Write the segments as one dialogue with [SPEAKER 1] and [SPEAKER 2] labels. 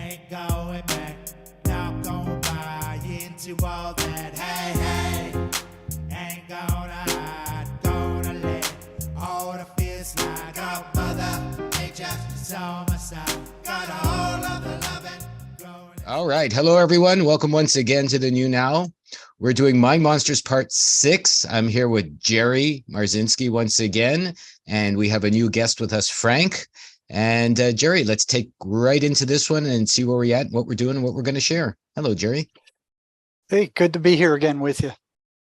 [SPEAKER 1] Ain't going back, not gonna buy into all that. Hey, hey, ain't gonna hide, gonna let all the fear slide. Got mother nature, it's on my side. Got a whole lot of loving.
[SPEAKER 2] All right. Hello, everyone. Welcome once again to the New Now. We're doing Mind Monsters Part 6. I'm here with Jerry Marzinsky once again, and we have a new guest with us, Frank. And Jerry, let's take right into this one and see where we're at, what we're doing, and what we're going to share. Hello, Jerry.
[SPEAKER 3] Hey, good to be here again with you.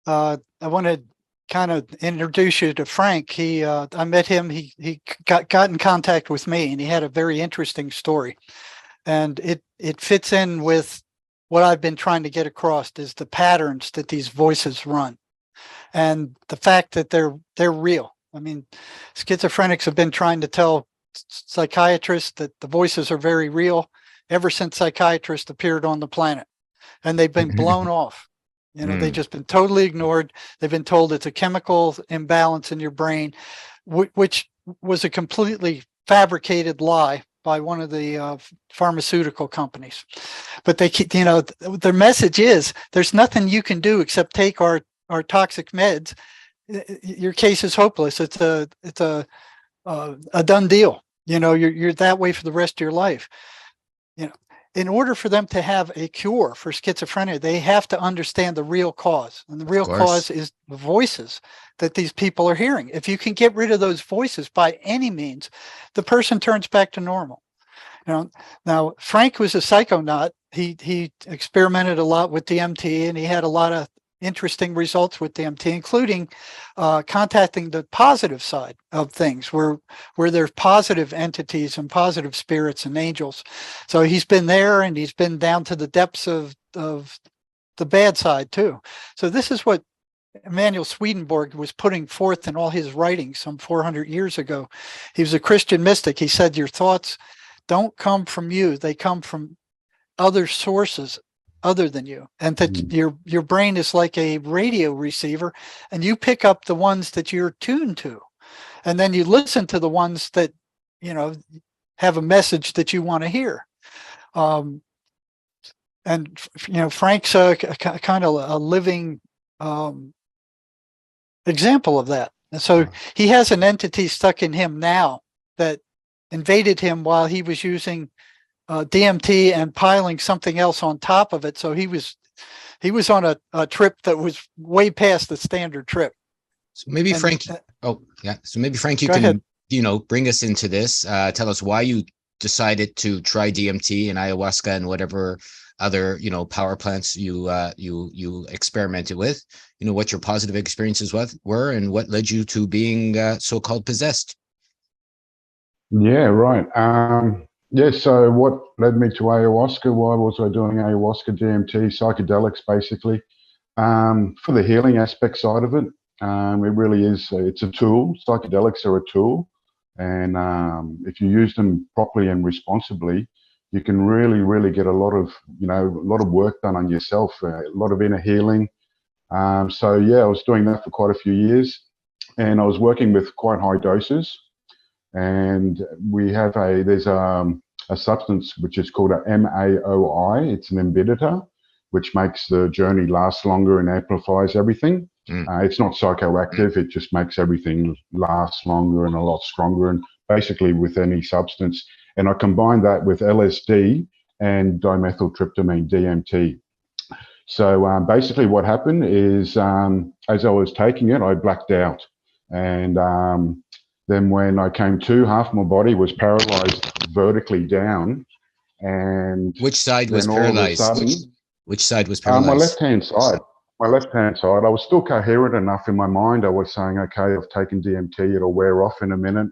[SPEAKER 3] I want to kind of introduce you to Frank. I met him. He got in contact with me, and he had a very interesting story. And it fits in with what I've been trying to get across is the patterns that these voices run, and the fact that they're real. I mean, schizophrenics have been trying to tell psychiatrists that the voices are very real ever since psychiatrists appeared on the planet, and they've been blown off. You know, they've just been totally ignored. They've been told it's a chemical imbalance in your brain, which was a completely fabricated lie by one of the pharmaceutical companies. But they, you know, their message is there's nothing you can do except take our toxic meds. Your case is hopeless. It's a done deal. You know, you're that way for the rest of your life. You know, in order for them to have a cure for schizophrenia, they have to understand the real cause. And the real cause is the voices that these people are hearing. If you can get rid of those voices by any means, the person turns back to normal. You know, now Frank was a psychonaut. He experimented a lot with DMT, and he had a lot of interesting results with DMT, including contacting the positive side of things, where there's positive entities and positive spirits and angels. So he's been there, and he's been down to the depths of the bad side too. So this is what Emanuel Swedenborg was putting forth in all his writings some 400 years ago. He was a Christian mystic. He said, your thoughts don't come from you. They come from other sources other than you, and that your brain is like a radio receiver, and you pick up the ones that you're tuned to, and then you listen to the ones that, you know, have a message that you want to hear. And you know, Frank's a kind of a living example of that. And so he has an entity stuck in him now that invaded him while he was using DMT and piling something else on top of it. So he was on a trip that was way past the standard trip.
[SPEAKER 2] So maybe Frank, So maybe Frank, you can, you know, bring us into this. Tell us why you decided to try DMT and ayahuasca and whatever other, you know, power plants you experimented with. You know, what your positive experiences were, and what led you to being so-called possessed.
[SPEAKER 4] Yeah, right. Yeah, so what led me to ayahuasca? Why was I doing ayahuasca, DMT, psychedelics, basically? For the healing aspect side of it, it really is, it's a tool. Psychedelics are a tool. And if you use them properly and responsibly, you can really, really get a lot of work done on yourself, a lot of inner healing. So yeah, I was doing that for quite a few years, and I was working with quite high doses. And we have there's a substance which is called a MAOI. It's an inhibitor, which makes the journey last longer and amplifies everything. It's not psychoactive. It just makes everything last longer and a lot stronger, and basically with any substance. And I combined that with LSD and dimethyltryptamine, DMT. So basically what happened is as I was taking it, I blacked out. And then when I came to, half my body was paralyzed vertically down. And
[SPEAKER 2] which side was paralyzed? Which side was paralyzed?
[SPEAKER 4] My left-hand side. My left-hand side. I was still coherent enough in my mind. I was saying, okay, I've taken DMT, it'll wear off in a minute.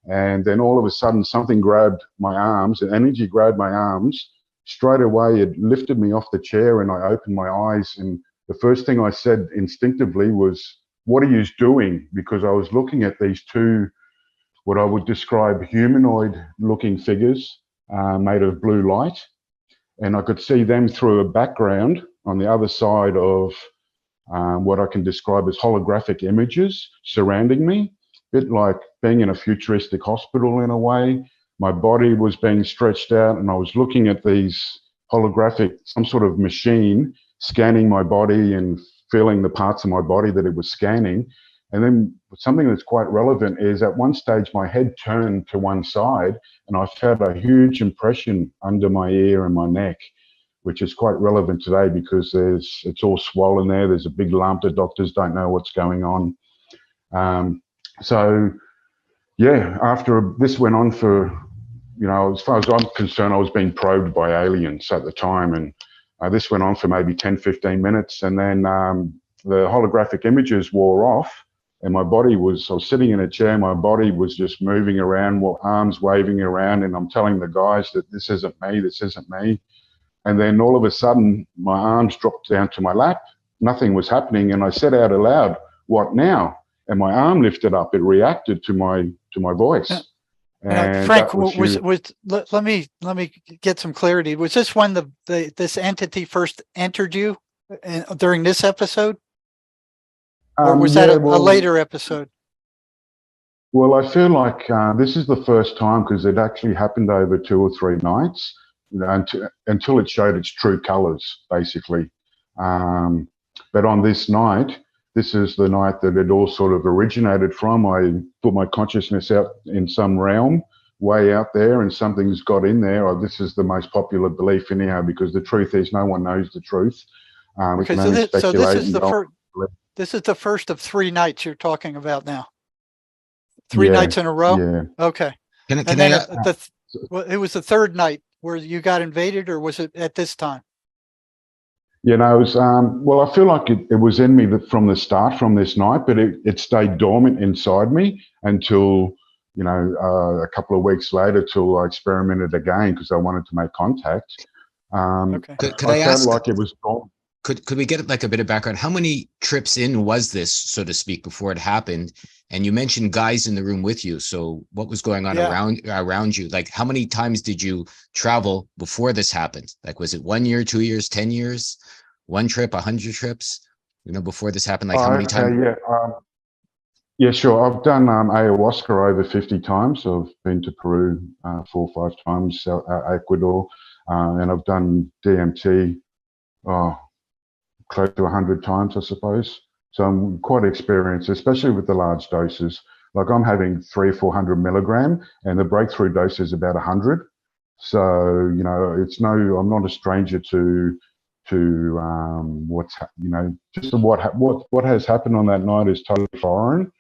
[SPEAKER 4] And then all of a sudden, something grabbed my arms, an energy grabbed my arms. Straight away, it lifted me off the chair, and I opened my eyes. And the first thing I said instinctively was, what are you doing? Because I was looking at these two, what I would describe humanoid-looking figures made of blue light. And I could see them through a background on the other side of what I can describe as holographic images surrounding me. Bit like being in a futuristic hospital in a way. my body was being stretched out, and I was looking at these holographic, some sort of machine scanning my body and feeling the parts of my body that it was scanning. And then something that's quite relevant is at one stage my head turned to one side and I felt a huge impression under my ear and my neck, which is quite relevant today because it's all swollen there. There's a big lump. The doctors don't know what's going on. So yeah, after this went on for, you know, as far as I'm concerned, I was being probed by aliens at the time. And this went on for maybe 10, 15 minutes. And then the holographic images wore off. And my body I was sitting in a chair, my body was just moving around, arms waving around. And I'm telling the guys that this isn't me, this isn't me. And then all of a sudden, my arms dropped down to my lap. Nothing was happening. And I said out aloud, "What now?" And my arm lifted up. It reacted to my voice. And
[SPEAKER 3] Frank, let me get some clarity. Was this when this entity first entered you during this episode? Or was that a later episode?
[SPEAKER 4] Well, I feel like this is the first time because it actually happened over 2 or 3 nights, you know, until it showed its true colors, basically. But on this night, this is the night that it all sort of originated from. I put my consciousness out in some realm way out there and something's got in there. This is the most popular belief anyhow, because the truth is no one knows the truth. We can only speculate.
[SPEAKER 3] This is the first of 3 nights you're talking about now. 3 nights in a row?
[SPEAKER 4] Yeah.
[SPEAKER 3] Okay. It was the third night where you got invaded, or was it at this time?
[SPEAKER 4] You know, it was, well, I feel like it was in me from the start, from this night, but it stayed dormant inside me until, you know, a couple of weeks later, till I experimented again because I wanted to make contact.
[SPEAKER 2] Okay. Could I
[SPEAKER 4] felt
[SPEAKER 2] ask,
[SPEAKER 4] like it was dormant.
[SPEAKER 2] Could we get like a bit of background? How many trips in was this, so to speak, before it happened? And you mentioned guys in the room with you. So what was going on around you? Like, how many times did you travel before this happened? Like, was it 1 year, 2 years, 10 years, 1 trip, 100 trips? You know, before this happened, like how many times?
[SPEAKER 4] Yeah, sure. I've done ayahuasca over 50 times. I've been to Peru 4 or 5 times, Ecuador, and I've done DMT. Close to 100 times, I suppose. So I'm quite experienced, especially with the large doses. Like I'm having 300 or 400 milligram, and the breakthrough dose is about 100. So you know, I'm not a stranger to what's just what has happened on that night is totally foreign.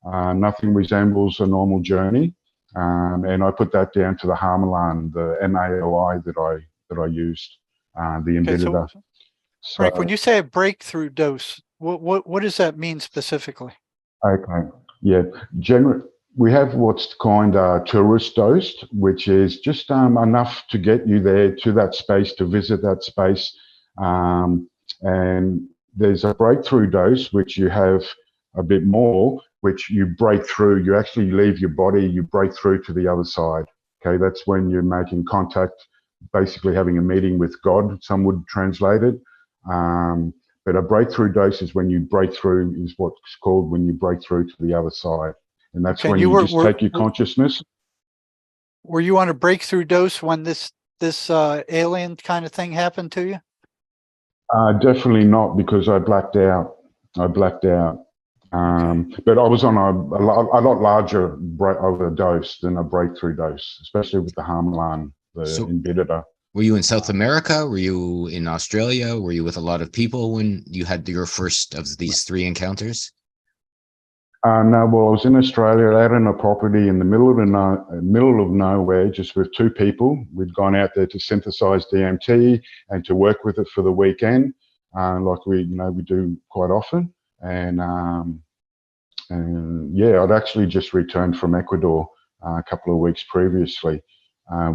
[SPEAKER 4] Nothing resembles a normal journey, and I put that down to the Harmalan, the MAOI that I used, the inhibitor.
[SPEAKER 3] Frank, when you say a breakthrough dose, what does that mean specifically?
[SPEAKER 4] Okay, yeah. We have what's coined a truce dose, which is just enough to get you there to that space, to visit that space. And there's a breakthrough dose, which you have a bit more, which you break through. You actually leave your body, you break through to the other side. Okay, that's when you're making contact, basically having a meeting with God, some would translate it. But a breakthrough dose is when you break through, is what's called when you break through to the other side. And that's when you just take your consciousness.
[SPEAKER 3] Were you on a breakthrough dose when this alien kind of thing happened to you?
[SPEAKER 4] Definitely not, because I blacked out. But I was on a lot larger of a dose than a breakthrough dose, especially with the Harmalan, the inhibitor.
[SPEAKER 2] Were you in South America? Were you in Australia? Were you with a lot of people when you had your first of these 3 encounters?
[SPEAKER 4] No, well, I was in Australia, out on a property in the middle of nowhere, just with 2 people. We'd gone out there to synthesize DMT and to work with it for the weekend, like we do quite often. And yeah, I'd actually just returned from Ecuador a couple of weeks previously.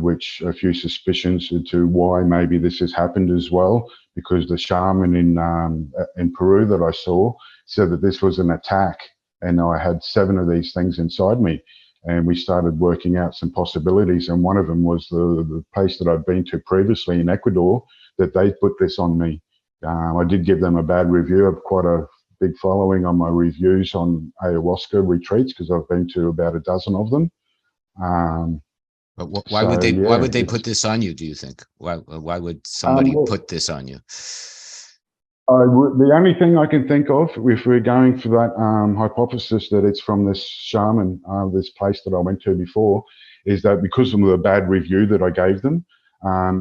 [SPEAKER 4] Which a few suspicions into why maybe this has happened as well, because the shaman in Peru that I saw said that this was an attack, and I had 7 of these things inside me, and we started working out some possibilities, and one of them was the place that I'd been to previously in Ecuador, that they put this on me. I did give them a bad review. I've quite a big following on my reviews on ayahuasca retreats because I've been to about a dozen of them.
[SPEAKER 2] But why
[SPEAKER 4] So
[SPEAKER 2] would they? Why
[SPEAKER 4] yeah,
[SPEAKER 2] would they
[SPEAKER 4] it's
[SPEAKER 2] put this on you? Do you think? Why would somebody
[SPEAKER 4] well,
[SPEAKER 2] put this on you?
[SPEAKER 4] the only thing I can think of, if we're going for that hypothesis that it's from this shaman, this place that I went to before, is that because of the bad review that I gave them,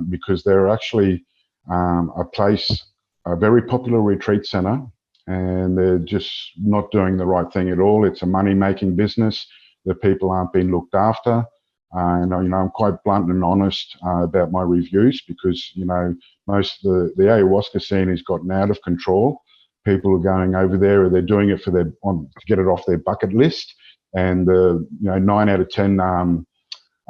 [SPEAKER 4] because they're actually a place, a very popular retreat center, and they're just not doing the right thing at all. It's a money-making business. The people aren't being looked after. And I'm quite blunt and honest about my reviews, because most of the ayahuasca scene has gotten out of control. People are going over there, or they're doing it to get it off their bucket list. And 9 out of 10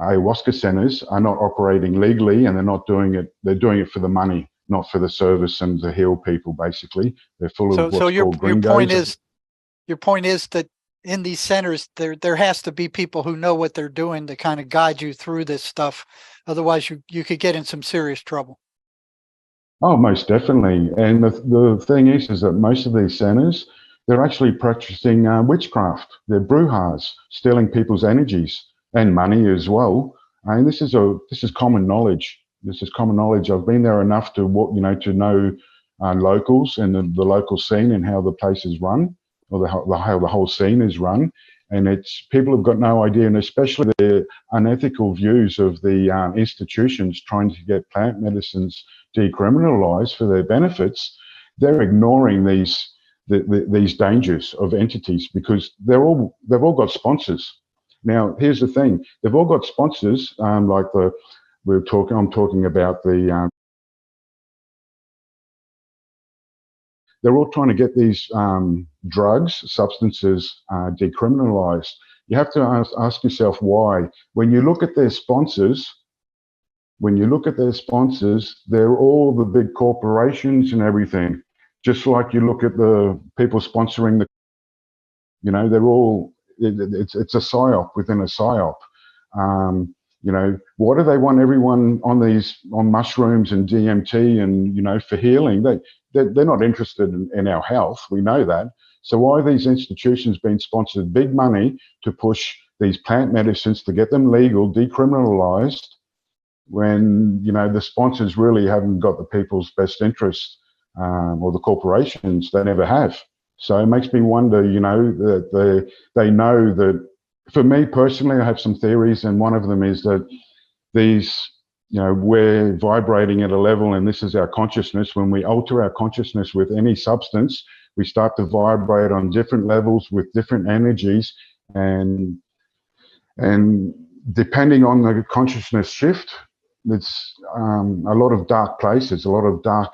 [SPEAKER 4] ayahuasca centers are not operating legally, and they're not doing it. They're doing it for the money, not for the service and to heal people. Basically, they're full of what's called gringos.
[SPEAKER 3] Your point is that in these centers, there has to be people who know what they're doing to kind of guide you through this stuff. Otherwise, you could get in some serious trouble.
[SPEAKER 4] Oh, most definitely. And the thing is that most of these centers, they're actually practicing witchcraft. They're brujas, stealing people's energies and money as well. And this is common knowledge. This is common knowledge. I've been there enough to know locals and the local scene and how the place is run, or how the whole scene is run. And people have got no idea, and especially the unethical views of the institutions trying to get plant medicines decriminalized for their benefits. They're ignoring these dangers of entities, because they've all got sponsors. Now, here's the thing: they've all got sponsors. I'm talking about the. They're all trying to get these substances decriminalized. You have to ask yourself why. When you look at their sponsors, they're all the big corporations and everything. Just like you look at the people sponsoring they're all, it's a psyop within a psyop. Why do they want everyone on mushrooms and DMT and, for healing? They're not interested in our health. We know that. So why are these institutions being sponsored big money to push these plant medicines to get them legal, decriminalized, when, the sponsors really haven't got the people's best interest, or the corporations? They never have. So it makes me wonder, that they know that. For me personally, I have some theories, and one of them is that these, we're vibrating at a level, and this is our consciousness. When we alter our consciousness with any substance, we start to vibrate on different levels with different energies, and depending on the consciousness shift, it's a lot of dark places, a lot of dark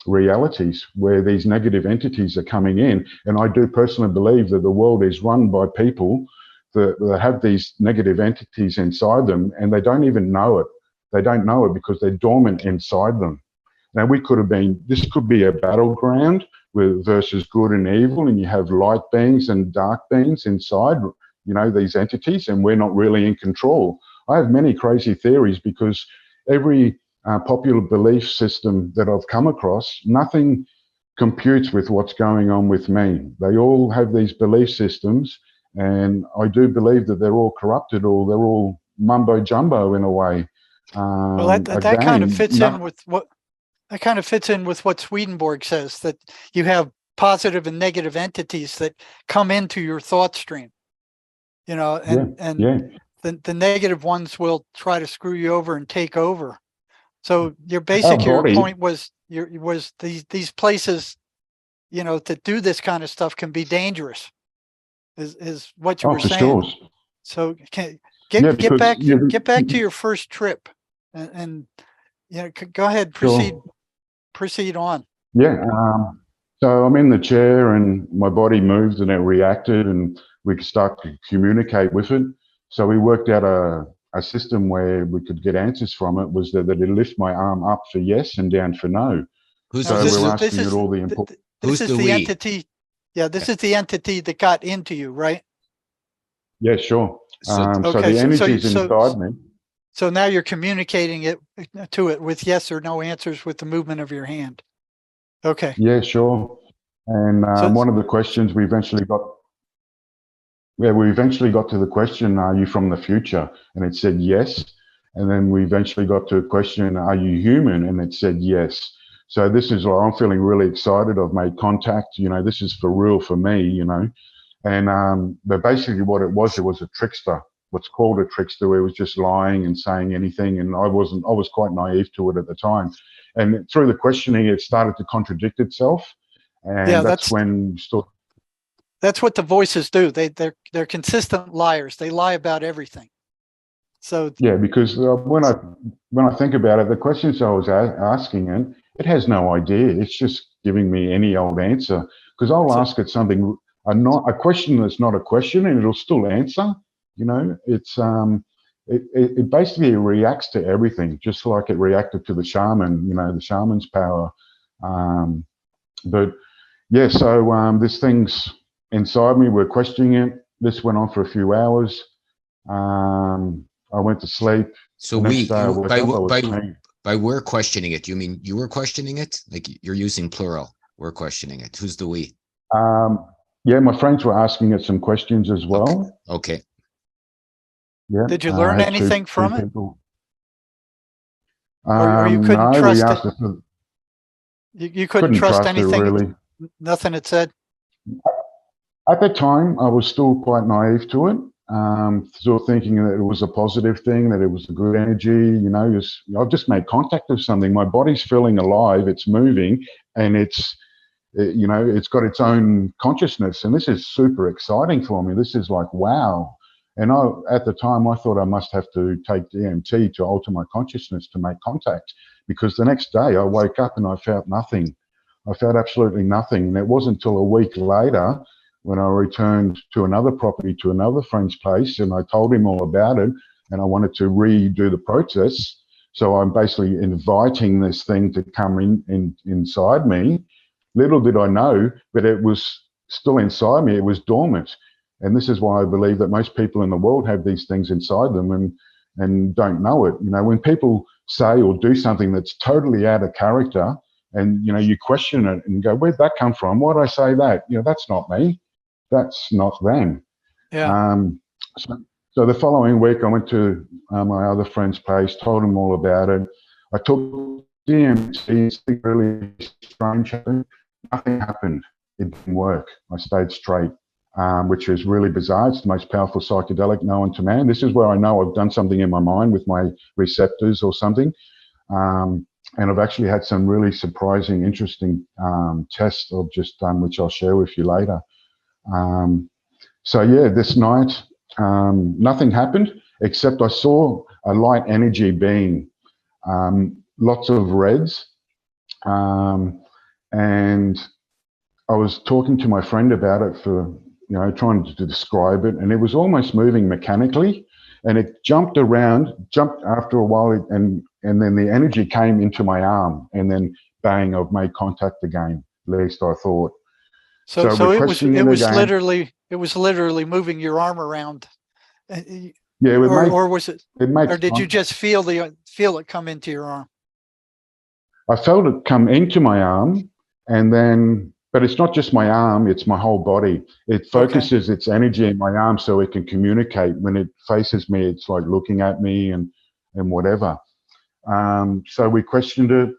[SPEAKER 4] realities where these negative entities are coming in. And I do personally believe that the world is run by people that have these negative entities inside them, and they don't even know it. They don't know it because they're dormant inside them. Now, this could be a battleground versus good and evil, and you have light beings and dark beings inside, these entities, and we're not really in control. I have many crazy theories, because every popular belief system that I've come across, nothing computes with what's going on with me. They all have these belief systems, and I do believe that they're all corrupted, or they're all mumbo jumbo in a way.
[SPEAKER 3] Well, that kind of fits in with what Swedenborg says, that you have positive and negative entities that come into your thought stream, the negative ones will try to screw you over and take over. So your point was these places, that do this kind of stuff can be dangerous, is what you were saying. Sure. So get back to your first trip, and go ahead, proceed on.
[SPEAKER 4] Yeah. So I'm in the chair, and my body moved, and it reacted, and we could start to communicate with it. So we worked out a system where we could get answers from it. Was that it'd lift my arm up for yes and down for no.
[SPEAKER 3] This is the entity. Yeah, this is the entity that got into you, right?
[SPEAKER 4] Yeah, sure. So the energy's inside me.
[SPEAKER 3] So now you're communicating it with yes or no answers with the movement of your hand. Okay.
[SPEAKER 4] Yeah, sure. And one of the questions we eventually got. we eventually got to the question, are you from the future? And it said yes. And then we eventually got to a question, are you human? And it said yes. So this is why I'm feeling really excited. I've made contact, you know, this is for real for me, you know. And but basically what it was a trickster, what's called a trickster, where it was just lying and saying anything. And I was quite naive to it at the time. And through the questioning, it started to contradict itself. And
[SPEAKER 3] Yeah,
[SPEAKER 4] that's when
[SPEAKER 3] that's what the voices do. They're consistent liars. They lie about everything. So
[SPEAKER 4] yeah, because when I think about it, the questions I was asking it has no idea. It's just giving me any old answer, because I'll ask it something, a question that's not a question, and it'll still answer. You know, it's it basically reacts to everything, just like it reacted to the shaman. You know, the shaman's power. But yeah, so this thing's inside me. We're questioning it. This went on for a few hours. I went to sleep.
[SPEAKER 2] So by we're questioning it, you mean you were questioning it? Like you're using plural. We're questioning it. Who's the we?
[SPEAKER 4] Yeah, my friends were asking it some questions as well.
[SPEAKER 2] Okay.
[SPEAKER 4] Yeah.
[SPEAKER 3] Did you learn anything from it?
[SPEAKER 4] Or
[SPEAKER 3] you couldn't
[SPEAKER 4] no,
[SPEAKER 3] trust it? You couldn't trust anything?
[SPEAKER 4] It, really.
[SPEAKER 3] Nothing it said?
[SPEAKER 4] At the time, I was still quite naive to it. Still thinking that it was a positive thing, that it was a good energy, you know. I've just made contact with something. My body's feeling alive, it's moving, and you know, it's got its own consciousness, and this is super exciting for me. This is like, wow. And at the time, I thought I must have to take DMT to alter my consciousness to make contact, because the next day I woke up and I felt nothing. I felt absolutely nothing. And it wasn't until a week later when I returned to another property, to another friend's place, and I told him all about it, and I wanted to redo the process. So I'm basically inviting this thing to come inside me. Little did I know, but it was still inside me. It was dormant. And this is why I believe that most people in the world have these things inside them and don't know it. You know, when people say or do something that's totally out of character, and, you know, you question it and go, where'd that come from? Why'd I say that? You know, that's not me. That's not them.
[SPEAKER 3] Yeah.
[SPEAKER 4] So the following week, I went to my other friend's place, told him all about it. I took DMT, it's really strange. Nothing happened. It didn't work. I stayed straight, which is really bizarre. It's the most powerful psychedelic known to man. This is where I know I've done something in my mind with my receptors or something. And I've actually had some really surprising, interesting tests I've just done, which I'll share with you later. So yeah, this night, nothing happened, except I saw a light energy being, lots of reds. And I was talking to my friend about it for, you know, trying to describe it, and it was almost moving mechanically, and it jumped after a while, and then the energy came into my arm, and then bang, I've made contact again, at least I thought.
[SPEAKER 3] So it was literally moving your arm around.
[SPEAKER 4] Yeah,
[SPEAKER 3] or was it?
[SPEAKER 4] Or
[SPEAKER 3] did you just feel it come into your arm?
[SPEAKER 4] I felt it come into my arm, and then, but it's not just my arm; it's my whole body. It focuses its energy in my arm so it can communicate. When it faces me, it's like looking at me and whatever. So we questioned it.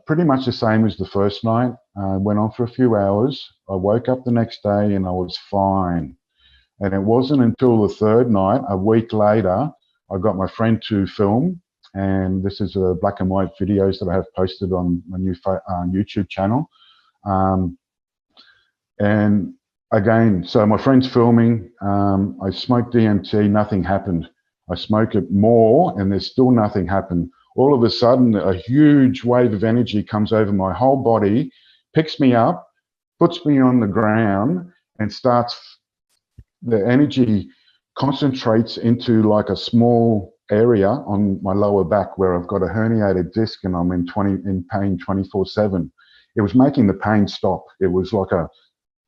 [SPEAKER 4] Pretty much the same as the first night. Went on for a few hours. I woke up the next day and I was fine. And it wasn't until the third night, a week later, I got my friend to film. And this is a black and white videos that I have posted on my new YouTube channel. And again, so my friend's filming. I smoked DMT, nothing happened. I smoke it more and there's still nothing happened. All of a sudden, a huge wave of energy comes over my whole body, picks me up, puts me on the ground, and the energy concentrates into like a small area on my lower back where I've got a herniated disc and I'm in pain 24/7. It was making the pain stop. It was like a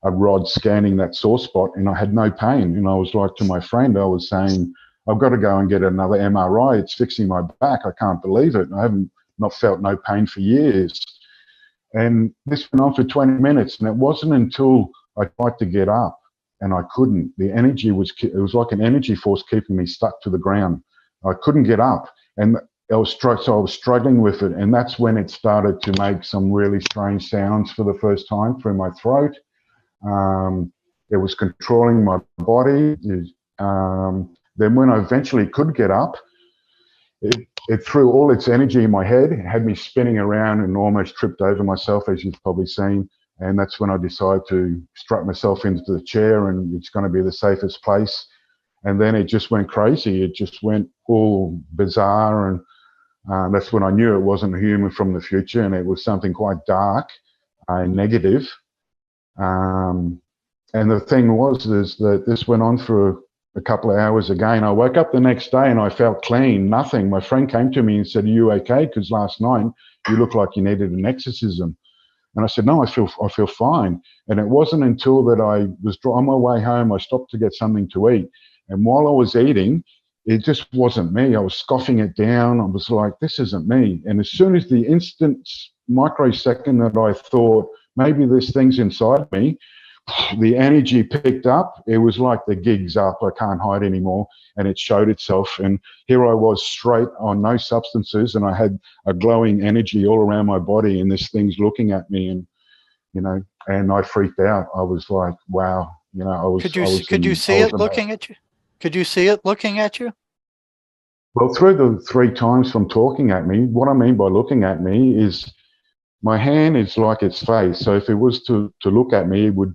[SPEAKER 4] rod scanning that sore spot, and I had no pain. And I was like, to my friend, I was saying, I've got to go and get another MRI. It's fixing my back. I can't believe it. I haven't not felt no pain for years. And this went on for 20 minutes. And it wasn't until I tried to get up and I couldn't. The energy it was like an energy force keeping me stuck to the ground. I couldn't get up, and I was struggling with it, and that's when it started to make some really strange sounds for the first time through my throat. It was controlling my body. Then when I eventually could get up, it threw all its energy in my head. It had me spinning around and almost tripped over myself, as you've probably seen. And that's when I decided to strap myself into the chair, and it's going to be the safest place. And then it just went crazy. It just went all bizarre. And that's when I knew it wasn't a human from the future, and it was something quite dark and negative. And the thing is that this went on for a couple of hours again. I woke up the next day and I felt clean, nothing. My friend came to me and said, "Are you okay? Because last night you looked like you needed an exorcism." And I said, "No, I feel fine." And it wasn't until that I was on my way home, I stopped to get something to eat. And while I was eating, it just wasn't me. I was scoffing it down. I was like, this isn't me. And as soon as the instant microsecond that I thought, maybe there's things inside me, the energy picked up. It was like the gig's up. I can't hide anymore. And it showed itself. And here I was straight on no substances. And I had a glowing energy all around my body. And this thing's looking at me. And, you know, and I freaked out. I was like, wow. You know, I was.
[SPEAKER 3] Could you see it looking at you? Could you see it looking at you?
[SPEAKER 4] Well, through the 3 times from talking at me, what I mean by looking at me is my hand is like its face. So if it was to look at me, it would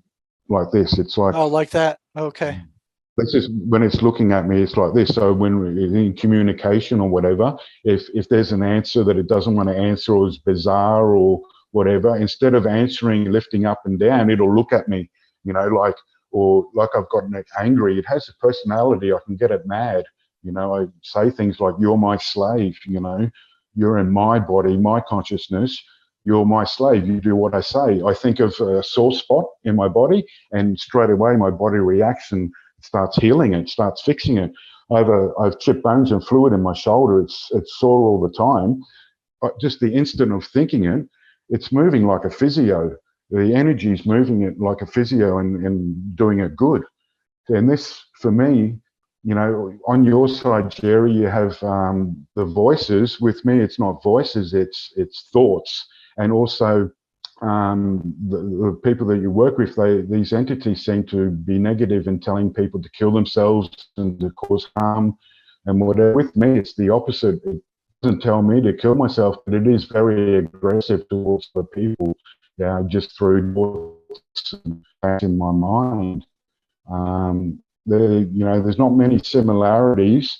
[SPEAKER 4] like this. It's like,
[SPEAKER 3] oh, like that. Okay.
[SPEAKER 4] This is when it's looking at me, it's like this. So when we're in communication or whatever, if there's an answer that it doesn't want to answer or is bizarre or whatever, instead of answering, lifting up and down, it'll look at me, you know, like, or like I've gotten angry. It has a personality. I can get it mad. You know, I say things like, "You're my slave," you know, "You're in my body, my consciousness. You're my slave. You do what I say." I think of a sore spot in my body, and straight away my body reacts and starts healing it, starts fixing it. I've chipped bones and fluid in my shoulder. It's sore all the time. But just the instant of thinking it, it's moving like a physio. The energy is moving it like a physio and doing it good. And this, for me, you know, on your side, Jerry, you have the voices. With me, it's not voices, it's thoughts. And also the people that you work with, these entities seem to be negative and telling people to kill themselves and to cause harm and whatever. With me, it's the opposite. It doesn't tell me to kill myself, but it is very aggressive towards the people, just through thoughts in my mind. You know, there's not many similarities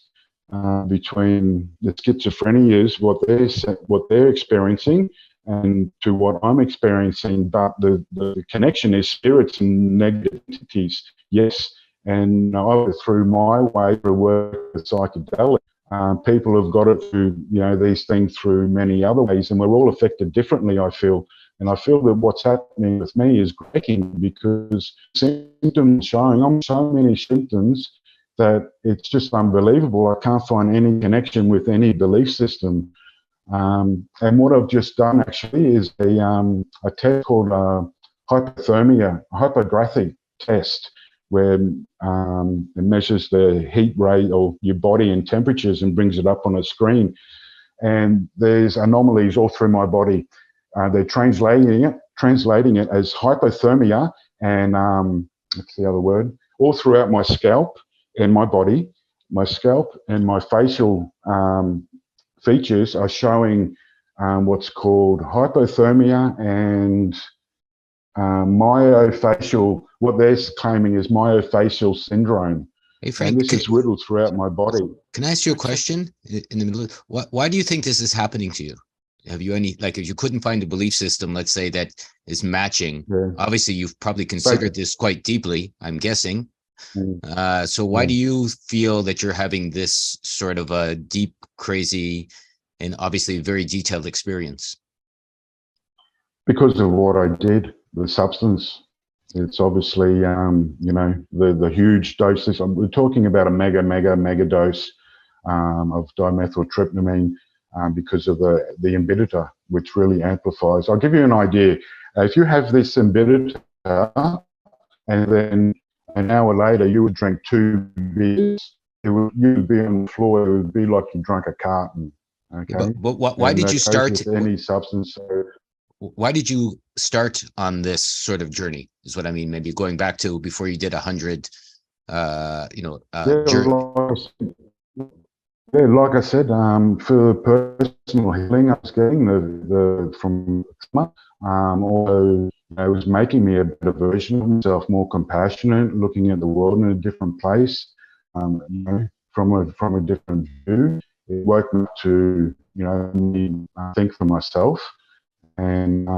[SPEAKER 4] between the schizophrenias, what they're experiencing, and to what I'm experiencing, but the connection is spirits and negative entities, yes. And through my way to work with psychedelic, people have got it through, you know, these things through many other ways, and we're all affected differently, I feel. And I feel that what's happening with me is breaking, because symptoms showing, I'm so many symptoms that it's just unbelievable. I can't find any connection with any belief system. And what I've just done actually is a test called hypothermia, hypographic test, where it measures the heat rate of your body and temperatures and brings it up on a screen. And there's anomalies all through my body. They're translating it as hypothermia and what's the other word? All throughout my scalp and my body. My scalp and my facial features are showing what's called hypothermia and myofascial. What they're claiming is myofascial syndrome.
[SPEAKER 2] Hey Frank,
[SPEAKER 4] and this is riddled throughout my body.
[SPEAKER 2] Can I ask you a question in the middle? Why do you think this is happening to you? Have you any, like, if you couldn't find a belief system, let's say, that is matching, obviously you've probably considered this quite deeply, I'm guessing. So why do you feel that you're having this sort of a deep, crazy, and obviously very detailed experience?
[SPEAKER 4] Because of what I did, the substance. It's obviously, you know, the huge doses. We're talking about a mega dose of dimethyltryptamine. Because of the inhibitor, which really amplifies. I'll give you an idea. If you have this inhibitor and then An hour later, you would drink 2 beers. You'd be on the floor. It would be like you drank a carton. Okay.
[SPEAKER 2] But why did you start?
[SPEAKER 4] With any substance. So,
[SPEAKER 2] why did you start on this sort of journey? Is what I mean. Maybe going back to before you did 100.
[SPEAKER 4] Like I said, for personal healing, I was getting the from trauma. Although it was making me a better version of myself, more compassionate, looking at the world in a different place, from a different view. It woke me up to me think for myself, and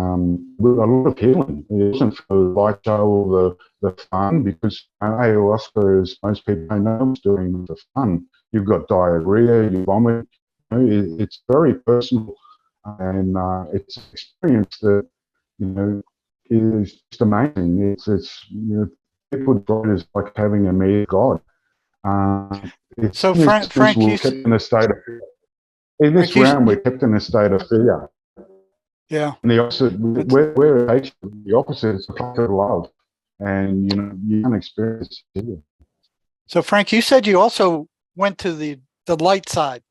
[SPEAKER 4] with a lot of healing. It wasn't for the light show or the fun, because ayahuasca, as most people don't know, is doing the fun. You've got diarrhea, you vomit. It's very personal, and it's an experience that is just amazing. It's people describe it as like having a mere god.
[SPEAKER 3] So Frank,
[SPEAKER 4] we're kept in a state of fear. In this realm, we're kept in a state of fear.
[SPEAKER 3] Yeah.
[SPEAKER 4] And the opposite, where it takes the opposite, it's a place of love, and you can experience it here.
[SPEAKER 3] So Frank, you said you also went to the light side,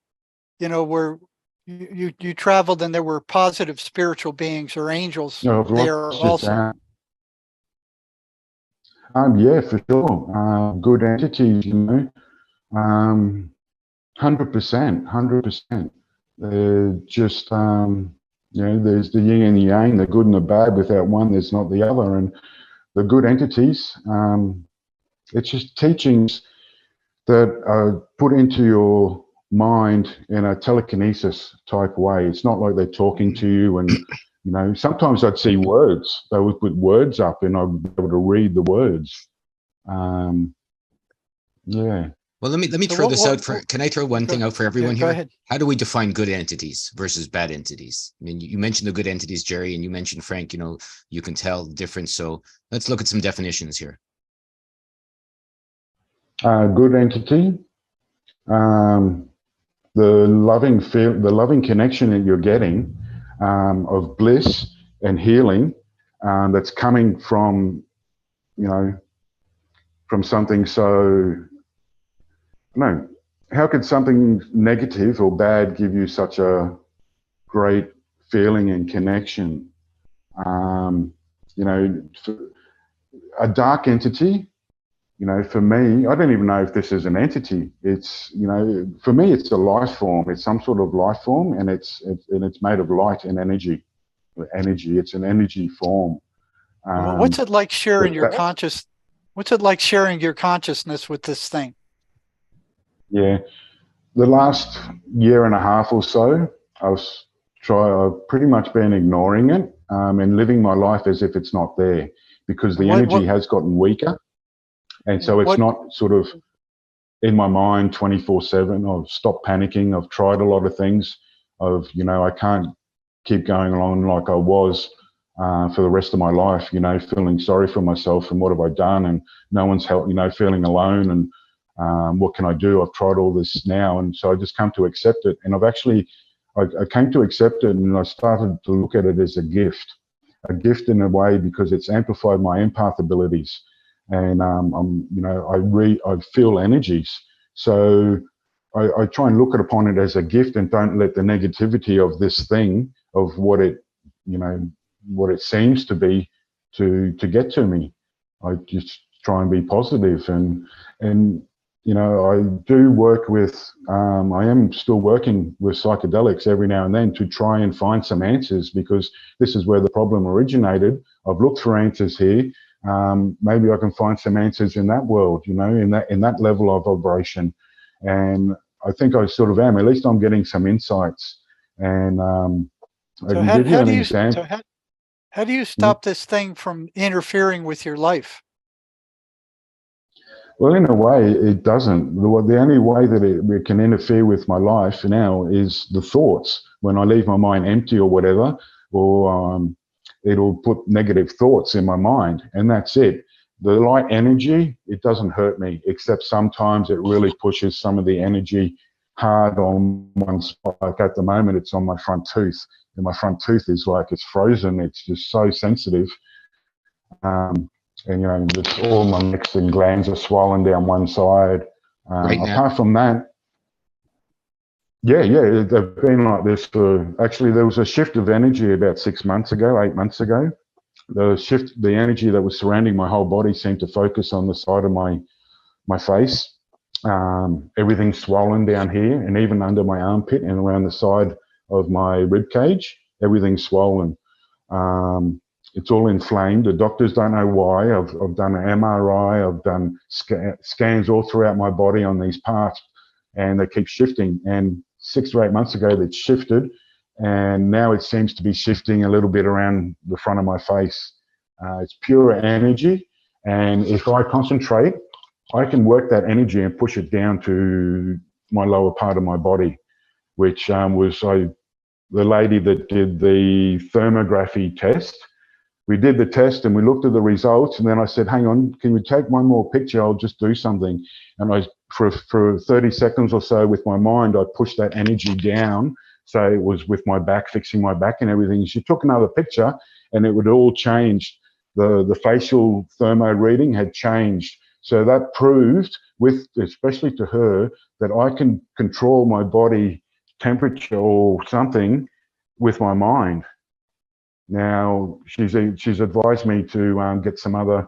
[SPEAKER 3] where you traveled and there were positive spiritual beings or angels there also.
[SPEAKER 4] Yeah, for sure. Good entities, 100%. Just there's the yin and the yang, the good and the bad. Without one, there's not the other. And the good entities, it's just teachings that are put into your mind in a telekinesis type way. It's not like they're talking to you, and sometimes I'd see words. They would put words up, and I'd be able to read the words. Yeah.
[SPEAKER 2] Well, let me throw this out for. Can I throw one thing out for everyone here?
[SPEAKER 3] Go ahead.
[SPEAKER 2] How do we define good entities versus bad entities? I mean, you mentioned the good entities, Jerry, and you mentioned Frank. You can tell the difference. So let's look at some definitions here.
[SPEAKER 4] Good entity, the loving connection that you're getting, of bliss and healing, that's coming from from something so. No, how could something negative or bad give you such a great feeling and connection? A dark entity, for me, I don't even know if this is an entity. It's, for me, it's a life form. It's some sort of life form, and it's made of light and energy. It's an energy form.
[SPEAKER 3] What's it like sharing your What's it like sharing your consciousness with this thing?
[SPEAKER 4] Yeah, the last year and a half or so, I've pretty much been ignoring it, and living my life as if it's not there, because the energy has gotten weaker, and so it's not sort of in my mind 24/7. I've stopped panicking. I've tried a lot of things. I can't keep going along like I was for the rest of my life. Feeling sorry for myself and what have I done, and no one's helped. Feeling alone and. What can I do? I've tried all this now, and so I just come to accept it. And I came to accept it, and I started to look at it as a gift in a way, because it's amplified my empath abilities, and I feel energies. So I try and look upon it as a gift, and don't let the negativity of this thing, of what it seems to be, to get to me. I just try and be positive, and I do work with, I am still working with psychedelics every now and then to try and find some answers, because this is where the problem originated. I've looked for answers here. Maybe I can find some answers in that world, in that level of vibration. And I think I sort of am. At least I'm getting some insights. And I can give you an example.
[SPEAKER 3] So how do you stop this thing from interfering with your life?
[SPEAKER 4] Well, in a way, it doesn't. The only way that it can interfere with my life now is the thoughts. When I leave my mind empty or whatever, or it'll put negative thoughts in my mind, and that's it. The light energy, it doesn't hurt me, except sometimes it really pushes some of the energy hard on one spot. Like at the moment, it's on my front tooth, and my front tooth is like, it's frozen. It's just so sensitive. and just all my necks and glands are swollen down one side.
[SPEAKER 2] Right now?
[SPEAKER 4] Apart from that, yeah, they've been like this for, actually there was a shift of energy about 8 months ago. The energy that was surrounding my whole body seemed to focus on the side of my face. Everything's swollen down here, and even under my armpit and around the side of my rib cage, everything's swollen. It's all inflamed. The doctors don't know why. I've done an MRI, I've done scans all throughout my body on these parts, and they keep shifting. And 6 or 8 months ago, they'd shifted, and now it seems to be shifting a little bit around the front of my face. It's pure energy, and if I concentrate, I can work that energy and push it down to my lower part of my body, which was the lady that did the thermography test. We did the test and we looked at the results, and then I said, hang on, can we take one more picture? I'll just do something. And for 30 seconds or so with my mind, I pushed that energy down. So it was with my back, fixing my back and everything. She took another picture and it would all change. The facial thermo reading had changed. So that proved, especially to her, that I can control my body temperature or something with my mind. Now, she's advised me to get some other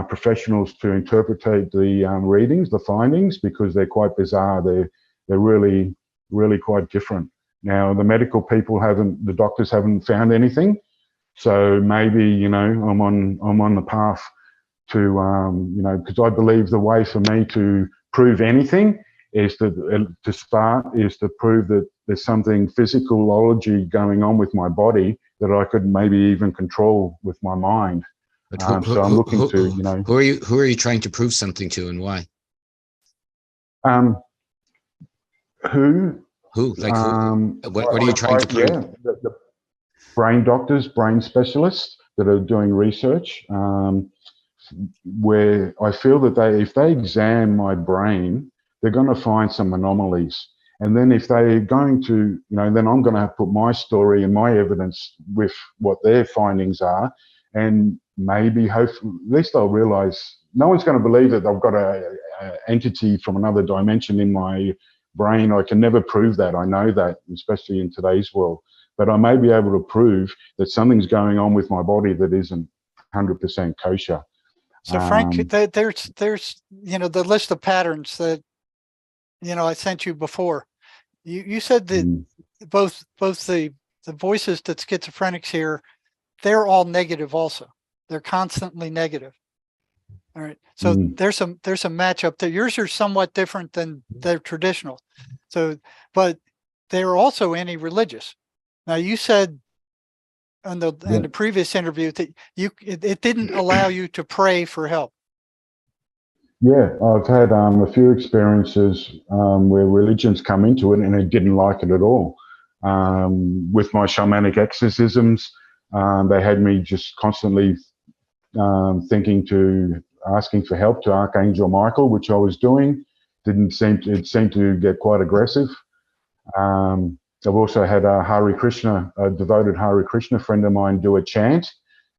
[SPEAKER 4] professionals to interpret the readings, the findings, because they're quite bizarre. They're really, really quite different. Now, the medical people the doctors haven't found anything. So maybe, I'm on the path to, because I believe the way for me to prove anything is to prove that there's something physiology going on with my body that I could maybe even control with my mind. So I'm looking to,
[SPEAKER 2] Who are you trying to prove something to, and why?
[SPEAKER 4] Who?
[SPEAKER 2] Like who? What are you trying to prove?
[SPEAKER 4] Yeah, the brain doctors, brain specialists that are doing research, where I feel that if they examine my brain, they're going to find some anomalies. And then if they're going to, then I'm going to have to put my story and my evidence with what their findings are. And maybe, hopefully, at least they'll realize no one's going to believe that I've got a entity from another dimension in my brain. I can never prove that. I know that, especially in today's world. But I may be able to prove that something's going on with my body that isn't 100% kosher.
[SPEAKER 3] So Frank, there's the list of patterns that I sent you before. You said that both the voices that schizophrenics hear, they're all negative also. They're constantly negative. All right. So there's a matchup there. Yours are somewhat different than their traditional. So, but they're also anti-religious. Now you said in the previous interview that it didn't allow you to pray for help.
[SPEAKER 4] Yeah, I've had a few experiences where religions come into it and I didn't like it at all. With my shamanic exorcisms, they had me just constantly asking for help to Archangel Michael, which I was doing. It seemed to get quite aggressive. I've also had a devoted Hare Krishna friend of mine do a chant,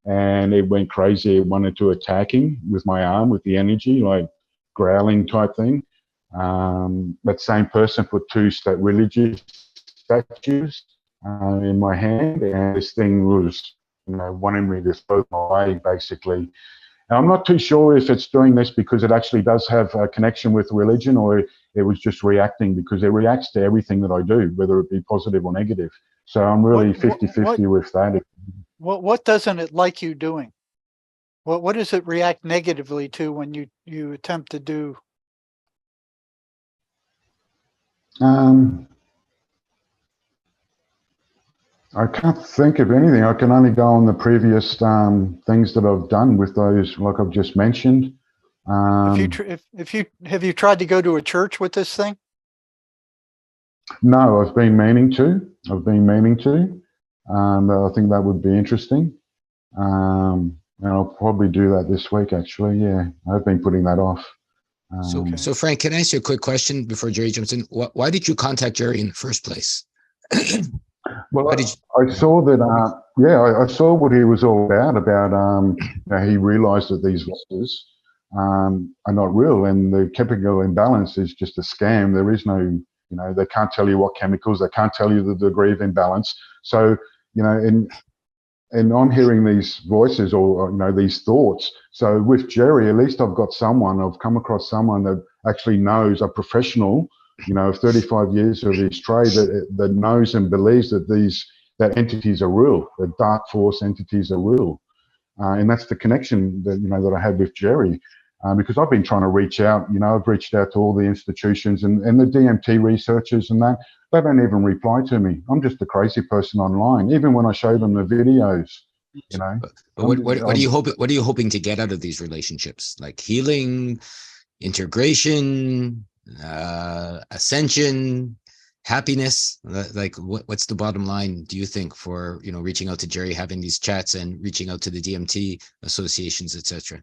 [SPEAKER 4] and it went crazy. It wanted to attack him with my arm, with the energy, like growling type thing. That same person put 2 religious statues in my hand, and this thing was, wanting me to throw them away, basically. Now, I'm not too sure if it's doing this because it actually does have a connection with religion, or it was just reacting, because it reacts to everything that I do, whether it be positive or negative. So I'm really 50-50 with that.
[SPEAKER 3] What doesn't it like you doing? What does it react negatively to when you attempt to do?
[SPEAKER 4] I can't think of anything. I can only go on the previous things that I've done with those, like I've just mentioned.
[SPEAKER 3] Have you tried to go to a church with this thing?
[SPEAKER 4] No, I've been meaning to. I think that would be interesting. And I'll probably do that this week, actually. Yeah, I've been putting that off.
[SPEAKER 2] So Frank, can I ask you a quick question before Jerry jumps in? Why did you contact Jerry in the first place?
[SPEAKER 4] Well,
[SPEAKER 2] How did you,
[SPEAKER 4] I saw that. I saw what he was all about. He realised that these voices are not real, and the chemical imbalance is just a scam. There is no, they can't tell you what chemicals. They can't tell you the degree of imbalance. So, and I'm hearing these voices or these thoughts. So with Jerry, at least I've come across someone that actually knows, a professional, 35 years of his trade, that knows and believes that entities are real, that dark force entities are real. And that's the connection that I had with Jerry. Because I've been trying to reach out, I've reached out to all the institutions and the DMT researchers and that, they don't even reply to me. I'm just a crazy person online, even when I show them the videos,
[SPEAKER 2] What are you hoping to get out of these relationships? Like healing, integration, ascension, happiness? Like what's the bottom line, do you think, for, reaching out to Jerry, having these chats and reaching out to the DMT associations, etc.?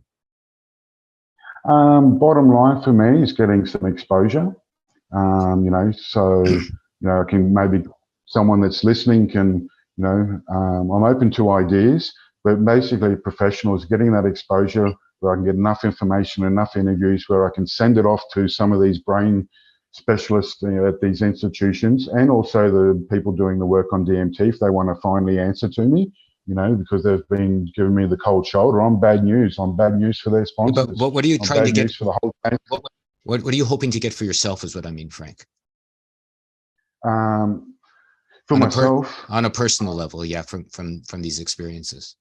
[SPEAKER 4] Bottom line for me is getting some exposure. I can maybe someone that's listening can, I'm open to ideas, but basically professionals getting that exposure where I can get enough information, enough interviews where I can send it off to some of these brain specialists at these institutions, and also the people doing the work on DMT if they want to finally answer to me. Because they've been giving me the cold shoulder. I'm bad news. I'm bad news for their sponsors.
[SPEAKER 2] But what are you trying to get
[SPEAKER 4] for the whole planet?
[SPEAKER 2] What are you hoping to get for yourself is what I mean, Frank?
[SPEAKER 4] For myself,
[SPEAKER 2] on a personal level, yeah, from these experiences.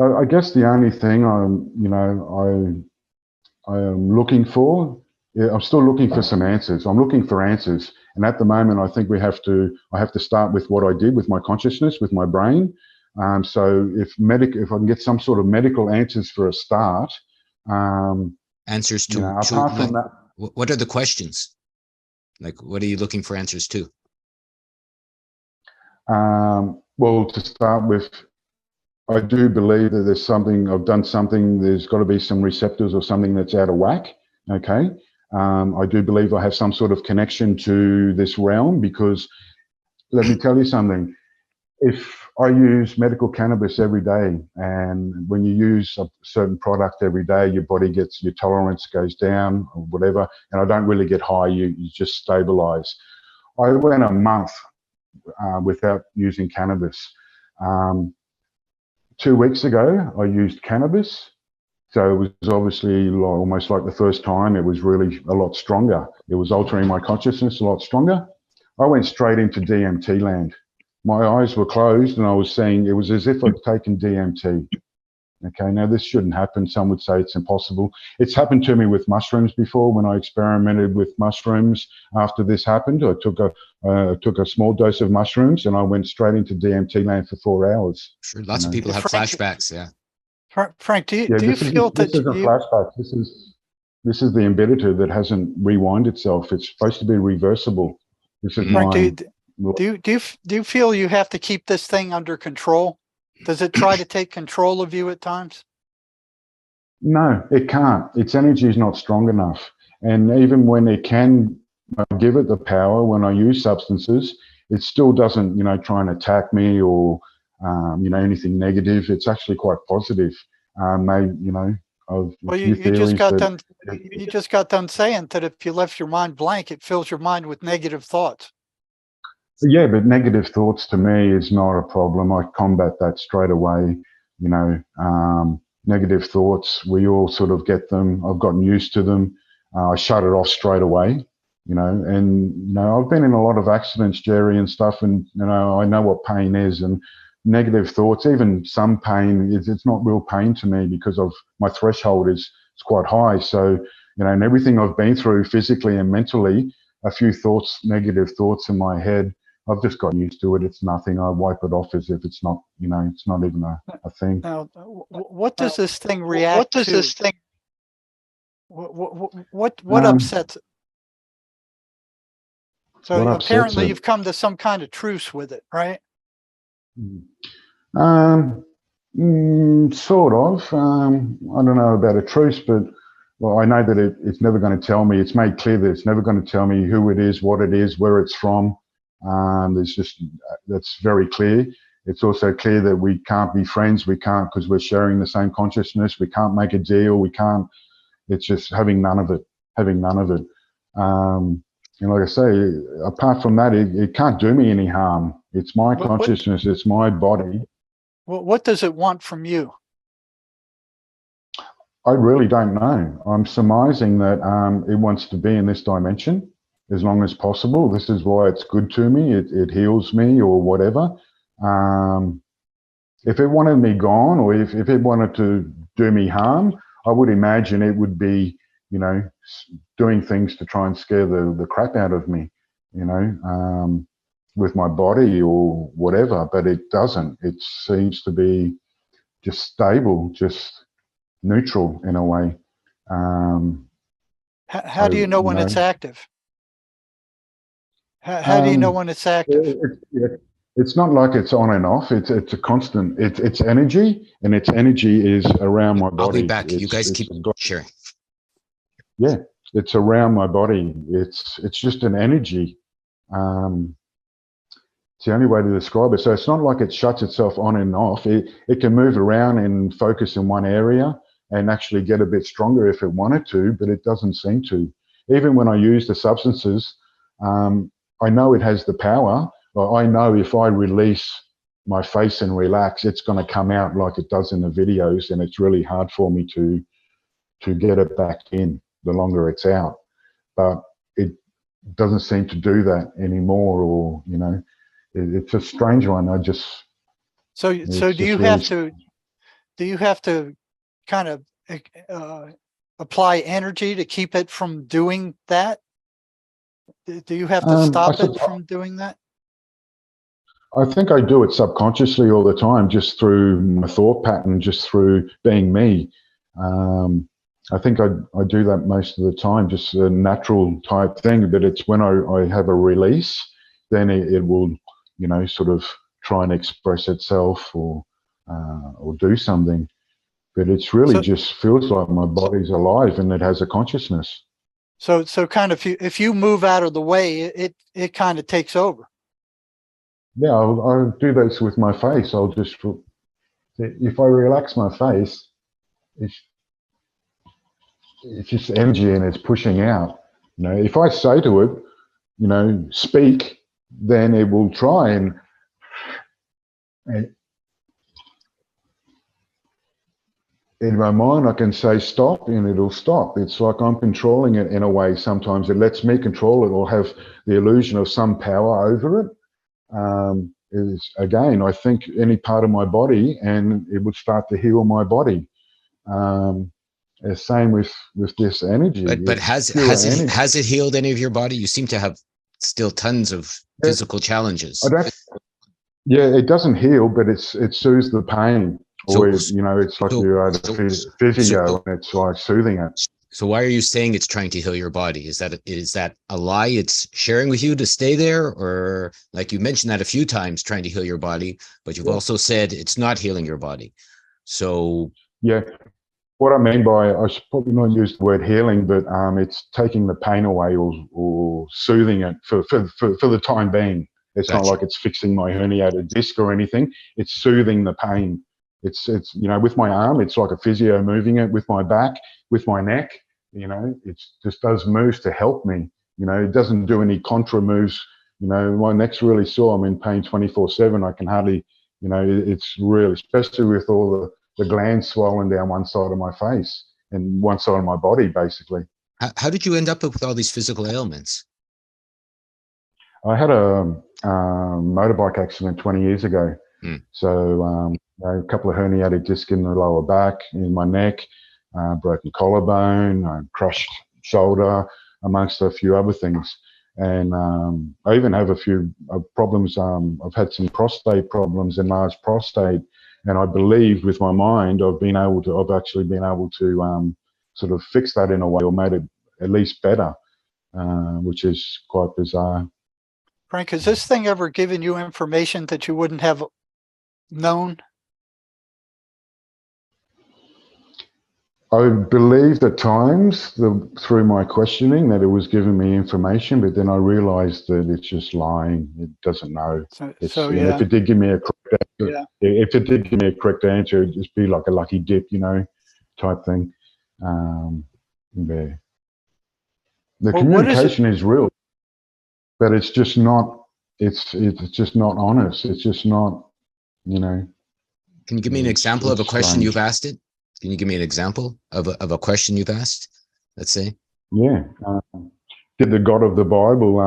[SPEAKER 4] I guess the only thing I am looking for, I'm still looking for some answers. I'm looking for answers. And at the moment, I think I have to start with what I did with my consciousness, with my brain. So if I can get some sort of medical answers for a start.
[SPEAKER 2] Answers to,
[SPEAKER 4] apart from that.
[SPEAKER 2] What are the questions? Like, what are you looking for answers to?
[SPEAKER 4] Well, to start with, I do believe that I've done something, there's got to be some receptors or something that's out of whack. Okay. I do believe I have some sort of connection to this realm, because let me tell you something. If I use medical cannabis every day, and when you use a certain product every day, your tolerance goes down or whatever, and I don't really get high, you just stabilize. I went a month without using cannabis. 2 weeks ago, I used cannabis. So it was obviously almost like the first time. It was really a lot stronger. It was altering my consciousness a lot stronger. I went straight into DMT land. My eyes were closed and I was saying it was as if I'd taken DMT. Okay, now this shouldn't happen. Some would say it's impossible. It's happened to me with mushrooms before. When I experimented with mushrooms after this happened, I took a small dose of mushrooms and I went straight into DMT land for 4 hours.
[SPEAKER 2] Sure, lots of people have flashbacks, yeah.
[SPEAKER 3] Frank, do you feel that
[SPEAKER 4] this isn't flashback? This is the embedder that hasn't rewind itself. It's supposed to be reversible. This is
[SPEAKER 3] Frank, do you feel you have to keep this thing under control? Does it try to take control of you at times?
[SPEAKER 4] No, it can't. Its energy is not strong enough. And even when it can give it the power, when I use substances, it still doesn't, try and attack me or, anything negative. It's actually quite positive.
[SPEAKER 3] Well, you just got done saying that if you left your mind blank, it fills your mind with negative thoughts.
[SPEAKER 4] Yeah, but negative thoughts to me is not a problem. I combat that straight away. Negative thoughts, we all sort of get them. I've gotten used to them. I shut it off straight away, and, I've been in a lot of accidents, Jerry, and stuff. And, I know what pain is, and negative thoughts, even some pain, it's not real pain to me because of my threshold is quite high. So, and everything I've been through physically and mentally, a few thoughts, negative thoughts in my head, I've just gotten used to it. It's nothing. I wipe it off as if it's not, it's not even a thing.
[SPEAKER 3] Now, what does this thing react to? What does this thing? What upsets it? So apparently you've come to some kind of truce with it, right?
[SPEAKER 4] Sort of. I don't know about a truce, but I know that it's never going to tell me. It's made clear that it's never going to tell me who it is, what it is, where it's from. There's just, that's very clear. It's also clear that we can't be friends. We can't, because we're sharing the same consciousness. We can't make a deal. We can't, it's just having none of it, having none of it. And like I say, apart from that, it can't do me any harm. It's my consciousness, it's my body.
[SPEAKER 3] What does it want from you?
[SPEAKER 4] I really don't know. I'm surmising that it wants to be in this dimension as long as possible. This is why it's good to me. It heals me or whatever. If it wanted me gone, or if it wanted to do me harm, I would imagine it would be, you know, doing things to try and scare the crap out of me, you know, with my body or whatever. But it doesn't. It seems to be just stable, just neutral in a way.
[SPEAKER 3] How do you know when it's active? How do you know when it's active?
[SPEAKER 4] It's not like it's on and off. It's a constant. It's energy, and its energy is around my body.
[SPEAKER 2] I'll be back. You guys keep sharing.
[SPEAKER 4] Yeah, it's around my body. It's just an energy. It's the only way to describe it. So it's not like it shuts itself on and off. It can move around and focus in one area and actually get a bit stronger if it wanted to, but it doesn't seem to. Even when I use the substances, I know it has the power. I know if I release my face and relax, it's going to come out like it does in the videos, and it's really hard for me to get it back in the longer it's out. But it doesn't seem to do that anymore, or, you know, it's a strange one. I just...
[SPEAKER 3] So do you have to kind of apply energy to keep it from doing that? Do you have to stop it from doing that?
[SPEAKER 4] I think I do it subconsciously all the time, just through my thought pattern, just through being me. I think I do that most of the time, just a natural type thing. But it's when I have a release, then it will, you know, sort of try and express itself or do something. But it's really just feels like my body's alive and it has a consciousness.
[SPEAKER 3] So kind of if you move out of the way, it kind of takes over.
[SPEAKER 4] Yeah, I'll do this with my face. I'll just, if I relax my face, it's just energy and it's pushing out. You know, if I say to it, you know, speak, then it will try and in my mind I can say stop and it'll stop. It's like I'm controlling it in a way. Sometimes it lets me control it or have the illusion of some power over it. Is again, I think any part of my body, and it would start to heal my body. Same with this energy.
[SPEAKER 2] But has it healed any of your body? You seem to have still tons of physical challenges.
[SPEAKER 4] Yeah, it doesn't heal, but it soothes the pain. Or you know, it's like you're at a physio and it's like soothing it.
[SPEAKER 2] So why are you saying it's trying to heal your body? Is that a lie it's sharing with you to stay there? Or, like you mentioned that a few times, trying to heal your body, but you've also said it's not healing your body. So
[SPEAKER 4] yeah, what I mean by, I should probably not use the word healing, but it's taking the pain away or soothing it for the time being. It's not like it's fixing my herniated disc or anything. It's soothing the pain. It's you know, with my arm, it's like a physio moving it. With my back, with my neck, you know, it just does moves to help me. You know, it doesn't do any contra moves. You know, my neck's really sore. I'm in pain 24/7. I can hardly, you know, it's really, especially with all the glands swollen down one side of my face and one side of my body, basically.
[SPEAKER 2] How did you end up with all these physical ailments?
[SPEAKER 4] I had a motorbike accident 20 years ago. So a couple of herniated discs in the lower back, in my neck, broken collarbone, crushed shoulder, amongst a few other things. And I even have a few problems. I've had some prostate problems, enlarged prostate. And I believe with my mind, I've actually been able to sort of fix that in a way, or made it at least better, which is quite bizarre.
[SPEAKER 3] Frank, has this thing ever given you information that you wouldn't have known?
[SPEAKER 4] I believed at times through my questioning that it was giving me information, but then I realized that it's just lying. It doesn't know.
[SPEAKER 3] So
[SPEAKER 4] And if it did give me a correct answer, if it did give me a correct answer, it'd just be like a lucky dip, type thing. Yeah. The communication is real, but it's just not. It's just not honest. It's just not.
[SPEAKER 2] Can you give me an example of a question you've asked it? Can you give me an example of a question you've asked? Let's say.
[SPEAKER 4] Yeah. Did the God of the Bible,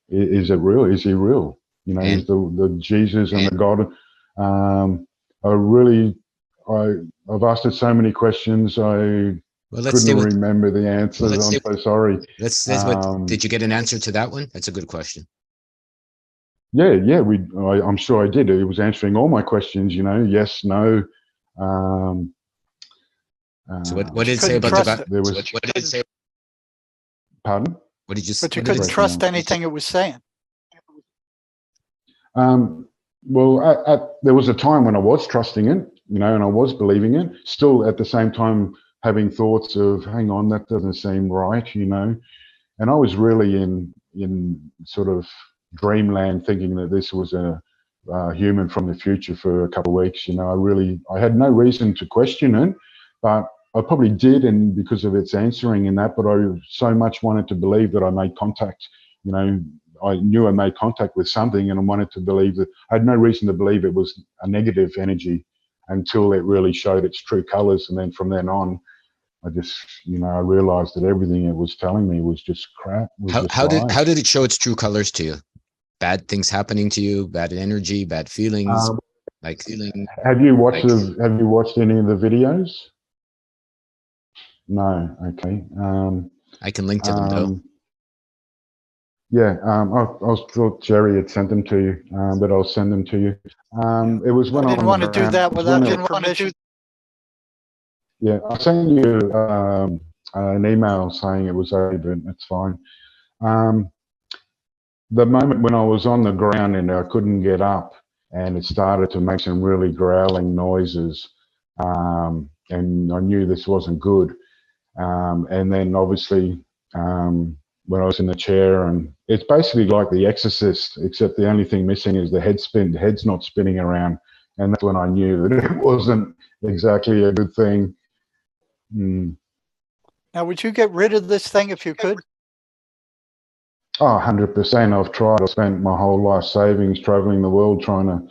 [SPEAKER 4] is it real? Is he real? Is the Jesus and the God? I've asked it so many questions. I couldn't remember the answers. I'm so sorry.
[SPEAKER 2] Did you get an answer to that one? That's a good question.
[SPEAKER 4] Yeah. I'm sure I did. It was answering all my questions. Yes, no.
[SPEAKER 2] So what did it say about the God? What did it say?
[SPEAKER 4] Pardon?
[SPEAKER 2] What did you say?
[SPEAKER 3] But you couldn't trust anything it was saying.
[SPEAKER 4] Well, there was a time when I was trusting it, and I was believing it. Still, at the same time, having thoughts of, hang on, that doesn't seem right, And I was really in sort of dreamland, thinking that this was a human from the future for a couple of weeks. I had no reason to question it, but I probably did, and because of its answering in that. But I so much wanted to believe that I made contact. I knew I made contact with something, and I wanted to believe that. I had no reason to believe it was a negative energy until it really showed its true colors. And then from then on, I just, I realized that everything it was telling me was just crap.
[SPEAKER 2] How did it show its true colors to you? Bad things happening to you, bad energy, bad feelings,
[SPEAKER 4] Have you watched any of the videos? No. Okay.
[SPEAKER 2] I can link to them though.
[SPEAKER 4] Yeah, I thought Jerry had sent them to you, but I'll send them to you. It was when I
[SPEAKER 3] didn't want to do that without your permission.
[SPEAKER 4] Yeah, I sent you an email saying it was over, but it's fine. The moment when I was on the ground and I couldn't get up, and it started to make some really growling noises, and I knew this wasn't good. And then obviously, when I was in the chair, and it's basically like The Exorcist, except the only thing missing is the head spin. The head's not spinning around, and that's when I knew that it wasn't exactly a good thing.
[SPEAKER 3] Now, would you get rid of this thing if you could?
[SPEAKER 4] Oh, 100%. I've tried. I spent my whole life savings traveling the world trying to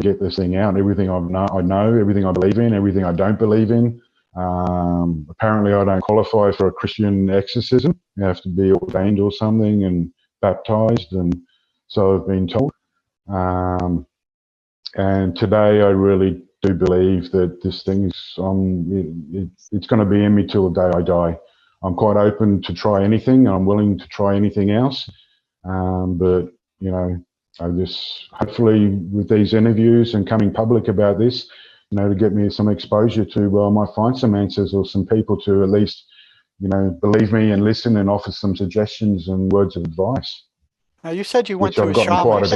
[SPEAKER 4] get this thing out. Everything I know, everything I believe in, everything I don't believe in. Apparently, I don't qualify for a Christian exorcism. You have to be ordained or something and baptized, and so I've been told. And today, I really do believe that this thing's it's going to be in me till the day I die. I'm quite open to try anything. I'm willing to try anything else. But I just, hopefully with these interviews and coming public about this, to get me some exposure to, well, I might find some answers or some people to at least, believe me and listen and offer some suggestions and words of advice.
[SPEAKER 3] Now, you said you went to a shaman.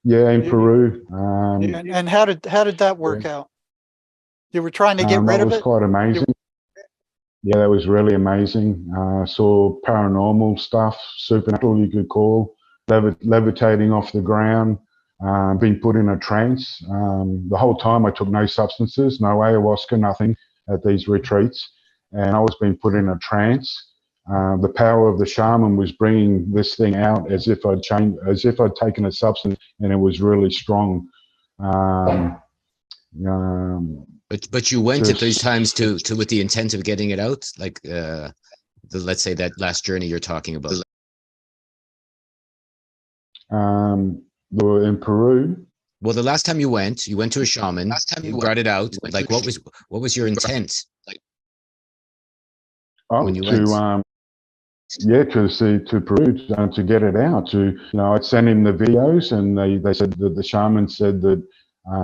[SPEAKER 4] Yeah, in Peru.
[SPEAKER 3] And how did that work out? You were trying to get rid of it?
[SPEAKER 4] That was quite amazing. Yeah, that was really amazing. Saw paranormal stuff, supernatural you could call, levitating off the ground, being put in a trance. The whole time I took no substances, no ayahuasca, nothing at these retreats. And I was being put in a trance. The power of the shaman was bringing this thing out as if I'd taken a substance, and it was really strong.
[SPEAKER 2] But you went at those times to with the intent of getting it out, like let's say that last journey you're talking about.
[SPEAKER 4] In Peru.
[SPEAKER 2] Well, the last time you went to a shaman. Last time you brought it out. Like, what was your intent? Like, when you went.
[SPEAKER 4] To Peru to get it out. I'd send him the videos, and they said that the shaman said that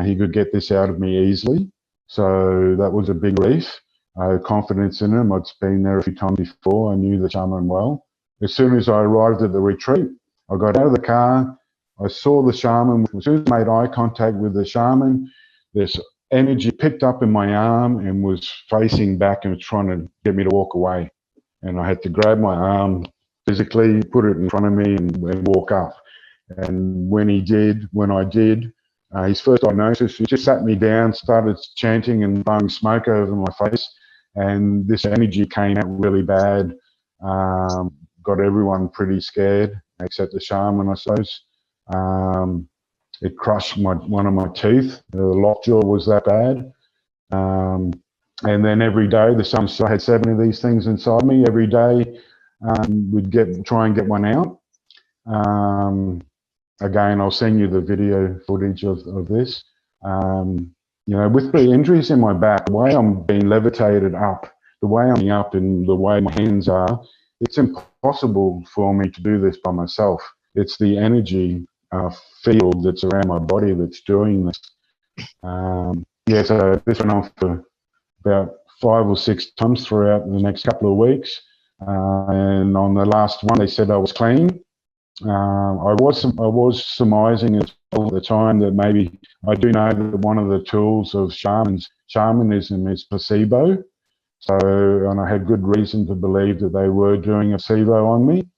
[SPEAKER 4] he could get this out of me easily. So that was a big relief. I had confidence in him. I'd been there a few times before. I knew the shaman well. As soon as I arrived at the retreat, I got out of the car. I saw the shaman. As soon as I made eye contact with the shaman, this energy picked up in my arm and was facing back and was trying to get me to walk away. And I had to grab my arm physically, put it in front of me and walk up. And when I did, his first diagnosis, he just sat me down, started chanting and blowing smoke over my face. And this energy came out really bad, got everyone pretty scared, except the shaman, I suppose. It crushed one of my teeth. The lockjaw was that bad. And then every day, I had 7 of these things inside me. Every day, we'd try and get one out. Again, I'll send you the video footage of this. You know, with the injuries in my back, the way I'm being levitated up, the way I'm up and the way my hands are, it's impossible for me to do this by myself. It's the energy field that's around my body that's doing this. Yeah, so this went on for about 5 or 6 times throughout the next couple of weeks. And on the last one, they said I was clean. I was surmising at the time that maybe I do know that one of the tools of shamanism is placebo. So, and I had good reason to believe that they were doing a placebo on me.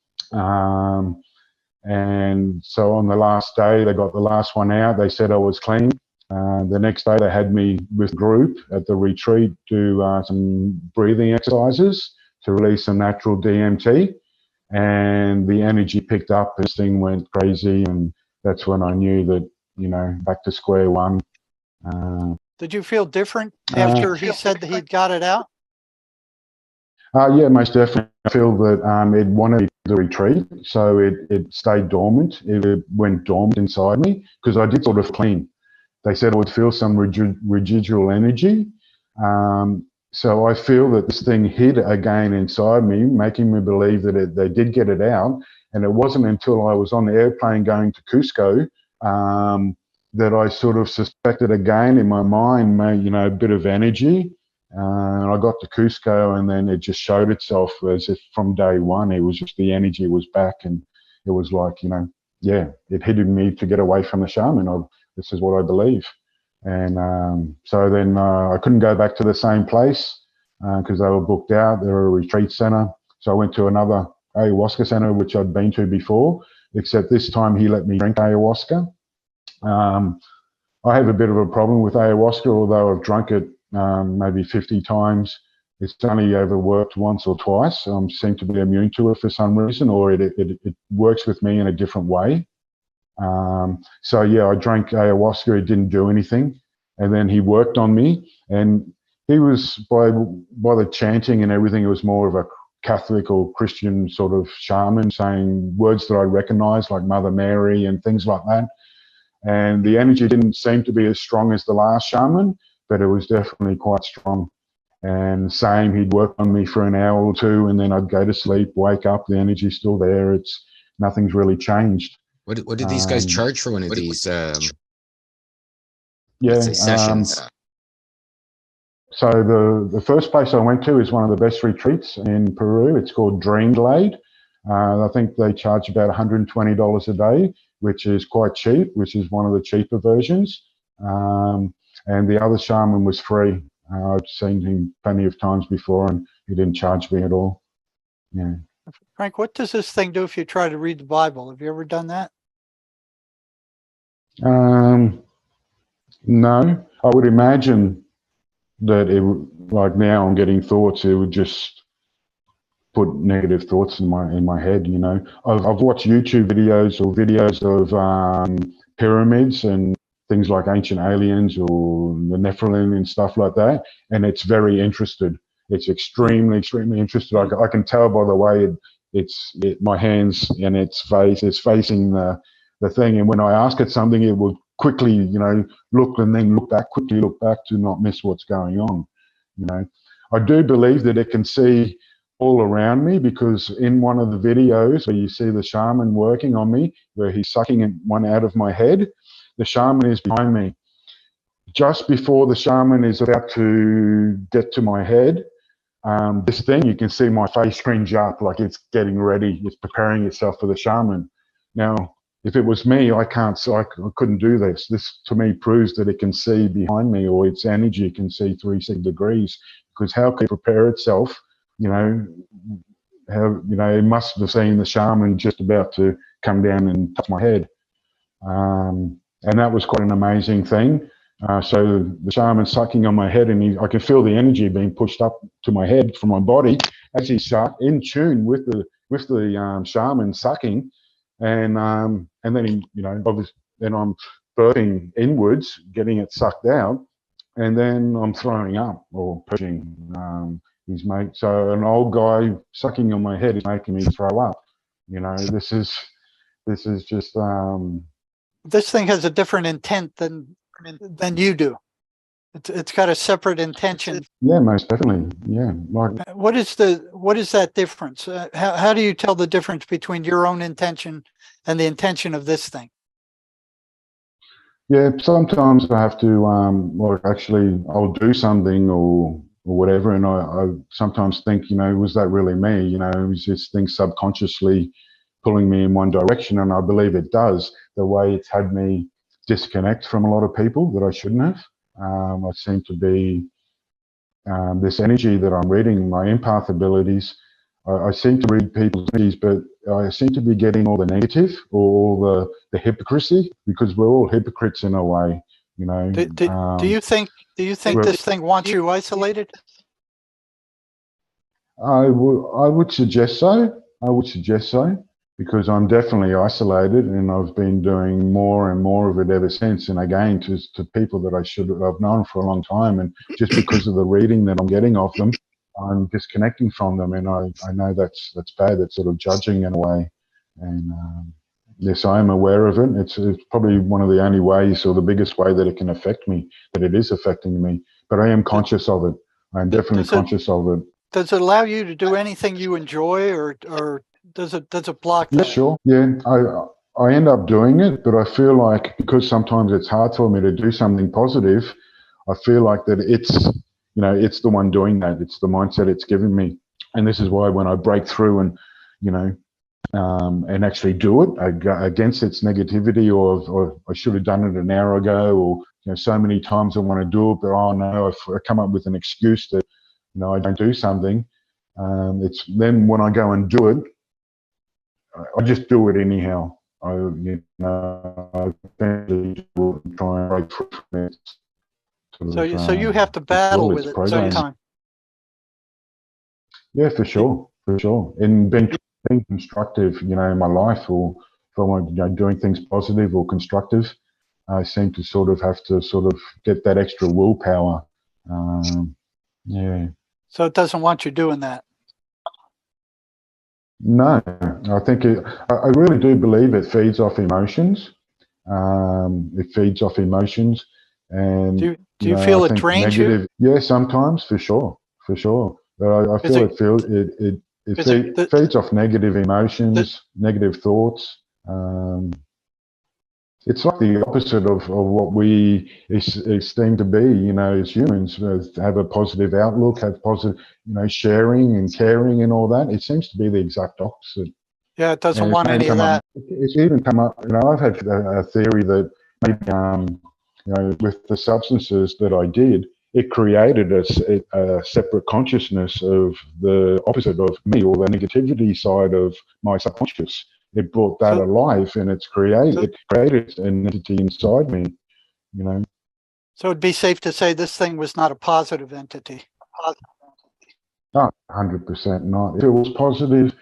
[SPEAKER 4] And so on the last day, they got the last one out. They said I was clean. The next day, they had me with group at the retreat do some breathing exercises to release some natural DMT. And the energy picked up, this thing went crazy, and that's when I knew that, you know, back to square one.
[SPEAKER 3] Did you feel different after he said that he'd got it out?
[SPEAKER 4] Yeah, most definitely. I feel that it wanted the retreat, so it stayed dormant. It went dormant inside me because I did sort of clean. They said I would feel some residual energy. So I feel that this thing hid again inside me, making me believe that they did get it out. And it wasn't until I was on the airplane going to Cusco that I sort of suspected again in my mind, you know, a bit of energy. And I got to Cusco, and then it just showed itself as if from day one, it was just the energy was back, and it was like, you know, yeah, it hit me to get away from the shaman. This is what I believe. And so then I couldn't go back to the same place because they were booked out. They were a retreat center. So I went to another ayahuasca center, which I'd been to before, except this time he let me drink ayahuasca. I have a bit of a problem with ayahuasca, although I've drunk it maybe 50 times. It's only ever worked once or twice. I seem to be immune to it for some reason, or it works with me in a different way. So yeah, I drank ayahuasca, it didn't do anything. And then he worked on me, and he was, by the chanting and everything, it was more of a Catholic or Christian sort of shaman saying words that I recognized, like Mother Mary and things like that. And the energy didn't seem to be as strong as the last shaman, but it was definitely quite strong. And same, he'd work on me for an hour or two, and then I'd go to sleep, wake up, the energy's still there. Nothing's really changed.
[SPEAKER 2] What did these guys charge for one of these sessions?
[SPEAKER 4] So the first place I went to is one of the best retreats in Peru. It's called Dreamglade. I think they charge about $120 a day, which is quite cheap, which is one of the cheaper versions. And the other shaman was free. I've seen him plenty of times before, and he didn't charge me at all. Yeah.
[SPEAKER 3] Frank, what does this thing do if you try to read the Bible? Have you ever done that?
[SPEAKER 4] No, I would imagine that like now I'm getting thoughts, it would just put negative thoughts in my head, you know. I've watched YouTube videos or videos of pyramids and things like ancient aliens or the Nephilim and stuff like that, and it's very interested. It's extremely interested. I can tell by the way my hands and its face is facing the thing, and when I ask it something, it will quickly, you know, look and then quickly look back to not miss what's going on. You know, I do believe that it can see all around me, because in one of the videos where you see the shaman working on me, where he's sucking one out of my head, the shaman is behind me. Just before the shaman is about to get to my head, this thing, you can see my face cringe up like it's getting ready, it's preparing itself for the shaman. Now, if it was me, I can't, so I couldn't do this. This to me proves that it can see behind me, or its energy can see 360 degrees. Because how can it prepare itself? You know, how, you know, it must have seen the shaman just about to come down and touch my head. And that was quite an amazing thing. So the shaman sucking on my head, and I can feel the energy being pushed up to my head from my body as he's in tune with the shaman sucking, and then he, you know, obviously then I'm burping inwards, getting it sucked out, and then I'm throwing up or pushing his mate. So an old guy sucking on my head is making me throw up. You know, this is just.
[SPEAKER 3] This thing has a different intent than you do. It's got a separate intention.
[SPEAKER 4] Yeah, most definitely. Yeah. Like,
[SPEAKER 3] what is that difference? How do you tell the difference between your own intention and the intention of this thing?
[SPEAKER 4] yeah, sometimes I have to, like, actually, I'll do something or whatever, and I sometimes think, you know, was that really me? You know, was this thing subconsciously pulling me in one direction? And I believe it does. The way it's had me disconnect from a lot of people that I shouldn't have. I seem to be this energy that I'm reading, my empath abilities. I seem to read people's energies, but I seem to be getting all the negative or all the hypocrisy, because we're all hypocrites in a way, you know.
[SPEAKER 3] Do you think this thing wants you isolated?
[SPEAKER 4] I would suggest so. I would suggest so, because I'm definitely isolated, and I've been doing more and more of it ever since. And again, to people that I've known for a long time, and just because of the reading that I'm getting of them, I'm disconnecting from them, and I know that's bad. That's sort of judging in a way, and yes, I am aware of it. It's probably one of the only ways, or the biggest way, that it can affect me, that it is affecting me. But I am conscious of it. I am definitely conscious of it.
[SPEAKER 3] Does it allow you to do anything you enjoy, or does it block that?
[SPEAKER 4] Yeah, sure. Yeah, I end up doing it, but I feel like, because sometimes it's hard for me to do something positive, I feel like that it's, you know, it's the one doing that. It's the mindset it's given me. And this is why when I break through and, you know, and actually do it against its negativity, or I should have done it an hour ago, or, you know, so many times I want to do it, but oh no, I come up with an excuse that, you know, I don't do something. It's then when I go and do it, I just do it anyhow. I eventually try and break through from it.
[SPEAKER 3] So you have to battle with it sometimes.
[SPEAKER 4] Yeah, for sure. And being constructive, you know, in my life, or if I want, you know, doing things positive or constructive, I seem to sort of have to get that extra willpower. Yeah.
[SPEAKER 3] So it doesn't want you doing that.
[SPEAKER 4] No, I think I really do believe it feeds off emotions. It feeds off emotions, and
[SPEAKER 3] do you feel it drains you?
[SPEAKER 4] Yeah, sometimes, for sure. But I feel it feeds off negative emotions, negative thoughts. It's like the opposite of what we esteem to be, you know, as humans. Have a positive outlook, have positive, you know, sharing and caring and all that. It seems to be the exact opposite.
[SPEAKER 3] Yeah, it doesn't want any of that.
[SPEAKER 4] It's even come up, you know, I've had a theory that maybe, you know, with the substances that I did, it created a separate consciousness of the opposite of me, or the negativity side of my subconscious. It brought that alive, and it created an entity inside me, you know.
[SPEAKER 3] So it'd be safe to say this thing was not a positive entity.
[SPEAKER 4] No, 100% not. If it was positive,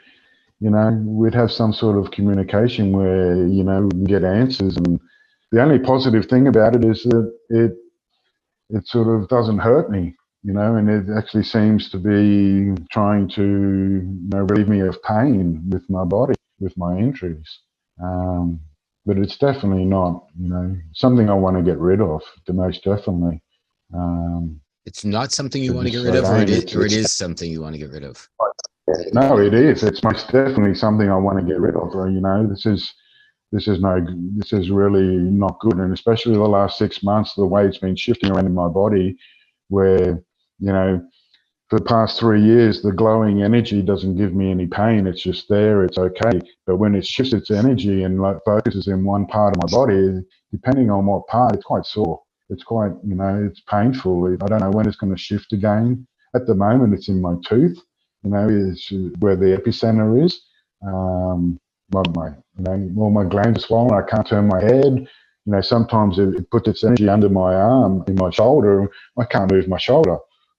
[SPEAKER 4] you know, we'd have some sort of communication where, you know, we can get answers. And the only positive thing about it is that it sort of doesn't hurt me, you know, and it actually seems to be trying to, you know, relieve me of pain with my body, with my injuries. But it's definitely not, you know, something I want to get rid of, most definitely.
[SPEAKER 2] It's not something you want to get rid of, or it is something you want to get rid of?
[SPEAKER 4] No, it is. It's most definitely something I want to get rid of. You know, this is really not good, and especially the last 6 months, the way it's been shifting around in my body, where, you know, for the past 3 years, the glowing energy doesn't give me any pain. It's just there. It's okay. But when it shifts its energy and like focuses in one part of my body, depending on what part, it's quite sore. It's quite, it's painful. I don't know when it's going to shift again. At the moment, it's in my tooth. Is where the epicenter is. My glands are swollen. I can't turn my head. Sometimes it puts its energy under my arm, in my shoulder. I can't move my shoulder.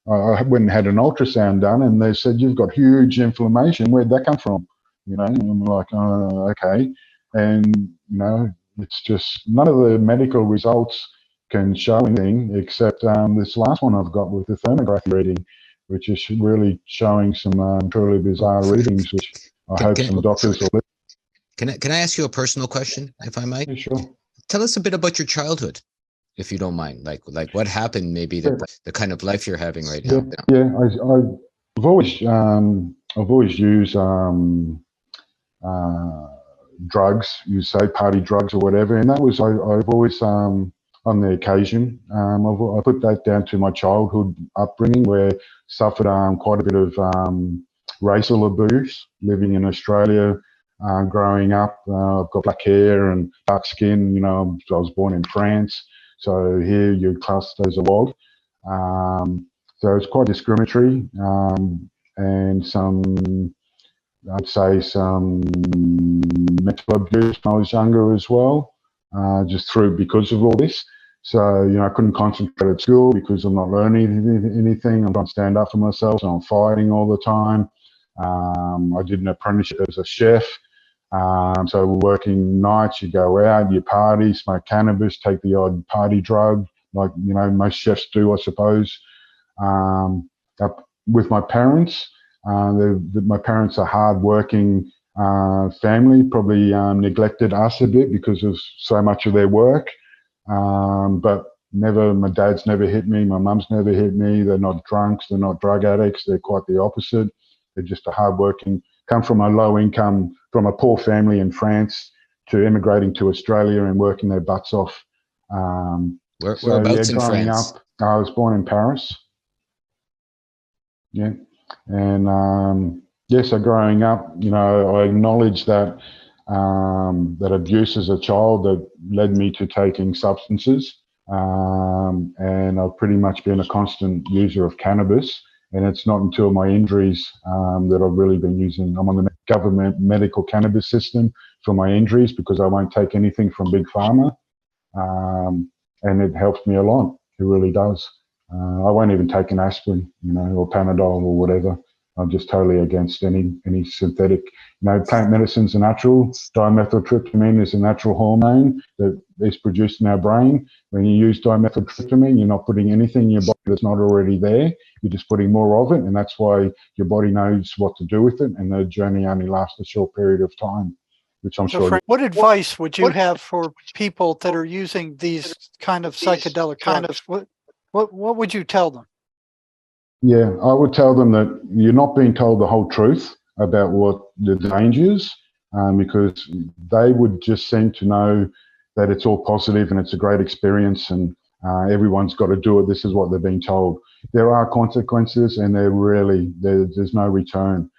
[SPEAKER 4] I went and had an ultrasound done, and they said, you've got huge inflammation. Where'd that come from? And I'm like, oh, okay. And, it's just none of the medical results can show anything except this last one I've got with the thermography reading, which is really showing some truly bizarre readings, which I hope some doctors will listen.
[SPEAKER 2] Can I ask you a personal question, if I might?
[SPEAKER 4] Yeah, sure.
[SPEAKER 2] Tell us a bit about your childhood, if you don't mind. Like what happened, maybe the kind of life you're having right now.
[SPEAKER 4] Yeah, I've always used drugs, you say party drugs or whatever, and that was I've always on the occasion. I put that down to my childhood upbringing, where I suffered quite a bit of racial abuse living in Australia. Growing up, I've got black hair and dark skin. I was born in France, so here you're classed as a log. So it's quite discriminatory, and I'd say some mental abuse when I was younger as well, because of all this. So, I couldn't concentrate at school because I'm not learning anything. I'm trying to stand up for myself, so I'm fighting all the time. I did an apprenticeship as a chef. So working nights, you go out, you party, smoke cannabis, take the odd party drug, like, most chefs do, I suppose. With my parents, my parents are hard-working family, probably neglected us a bit because of so much of their work. But my dad's never hit me, my mum's never hit me. They're not drunks, they're not drug addicts, they're quite the opposite. They're just a hard-working, come from a low income, from a poor family in France to immigrating to Australia and working their butts off.
[SPEAKER 2] Whereabouts in France?
[SPEAKER 4] I was born in Paris. Yeah. And so growing up, I acknowledged that that abuse as a child that led me to taking substances. And I've pretty much been a constant user of cannabis. And it's not until my injuries that I've really been using. I'm on the government medical cannabis system for my injuries because I won't take anything from Big Pharma. And it helps me a lot. It really does. I won't even take an aspirin, or Panadol or whatever. I'm just totally against any synthetic. Plant medicines are natural. Dimethyltryptamine is a natural hormone that is produced in our brain. When you use dimethyltryptamine, you're not putting anything in your body that's not already there. You're just putting more of it, and that's why your body knows what to do with it, and the journey only lasts a short period of time, which I'm sure.
[SPEAKER 3] Frank, what advice would you have for people that are using these kind of psychedelic drugs? What would you tell them?
[SPEAKER 4] Yeah, I would tell them that you're not being told the whole truth about what the dangers, because they would just seem to know that it's all positive and it's a great experience and everyone's got to do it. This is what they're being told. There are consequences, and there's no return.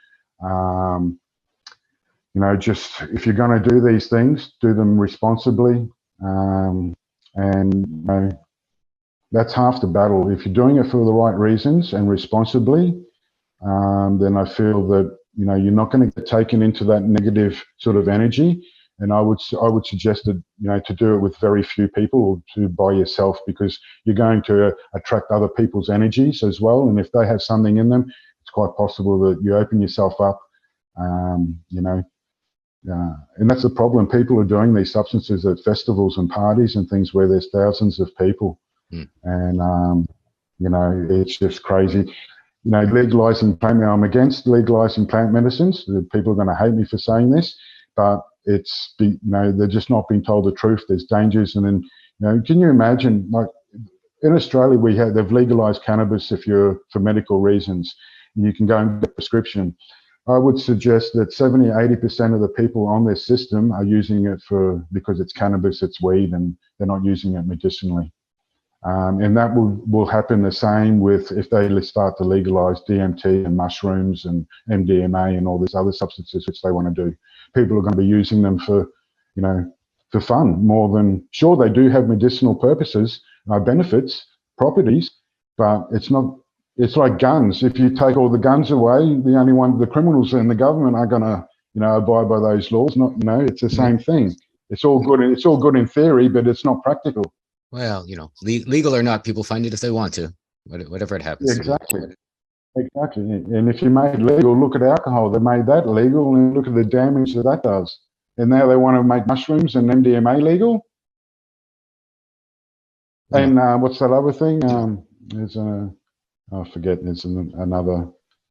[SPEAKER 4] Just if you're going to do these things, do them responsibly, and that's half the battle. If you're doing it for the right reasons and responsibly, then I feel that you're not going to get taken into that negative sort of energy. And I would suggest that to do it with very few people, or to by yourself, because you're going to attract other people's energies as well. And if they have something in them, it's quite possible that you open yourself up. And that's the problem. People are doing these substances at festivals and parties and things where there's thousands of people. And, it's just crazy. Legalizing plant, I'm against legalizing plant medicines. People are going to hate me for saying this, but they're just not being told the truth. There's dangers. And then, can you imagine, like in Australia, they've legalized cannabis for medical reasons. You can go and get a prescription. I would suggest that 70, 80% of the people on this system are using it because it's cannabis, it's weed, and they're not using it medicinally. And that will happen the same with if they start to legalize DMT and mushrooms and MDMA and all these other substances which they want to do. People are going to be using them for, for fun more than, sure, they do have medicinal purposes, benefits, properties, but it's not. It's like guns. If you take all the guns away, the criminals in the government are going to, abide by those laws. Not, it's the same thing. It's all good. It's all good in theory, but it's not practical.
[SPEAKER 2] Well, legal or not, people find it if they want to, whatever it happens.
[SPEAKER 4] Exactly. Exactly. And if you made it legal, look at alcohol. They made that legal, and look at the damage that does. And now they want to make mushrooms and MDMA legal. And what's that other thing? There's I forget. There's another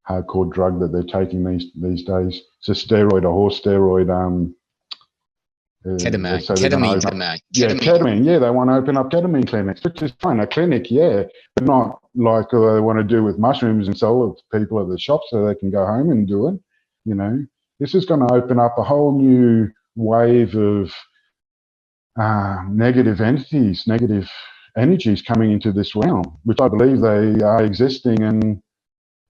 [SPEAKER 4] hardcore drug that they're taking these days. It's a steroid, a horse steroid.
[SPEAKER 2] Ketamine.
[SPEAKER 4] Ketamine. Yeah, they want to open up ketamine clinics, which is fine. A clinic, yeah, but not like they want to do with mushrooms and sell it to people at the shop so they can go home and do it. This is going to open up a whole new wave of negative entities, negative energies coming into this realm, which I believe they are existing, and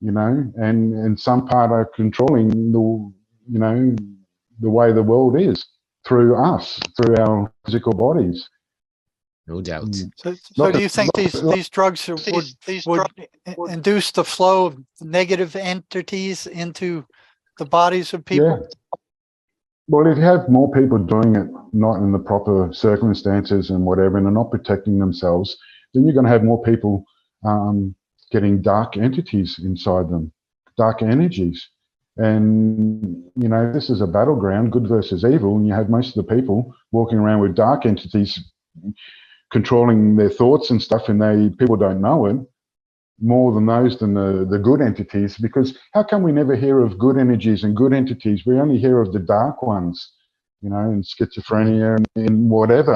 [SPEAKER 4] and some part are controlling the way the world is through us, through our physical bodies.
[SPEAKER 2] No doubt.
[SPEAKER 3] So do you think these drugs would induce the flow of negative entities into the bodies of people?
[SPEAKER 4] Yeah. Well, if you have more people doing it, not in the proper circumstances and whatever, and they're not protecting themselves, then you're going to have more people getting dark entities inside them, dark energies. And, this is a battleground, good versus evil, and you have most of the people walking around with dark entities controlling their thoughts and stuff, and people don't know it, more than the good entities. Because how come we never hear of good energies and good entities? We only hear of the dark ones, in schizophrenia and whatever.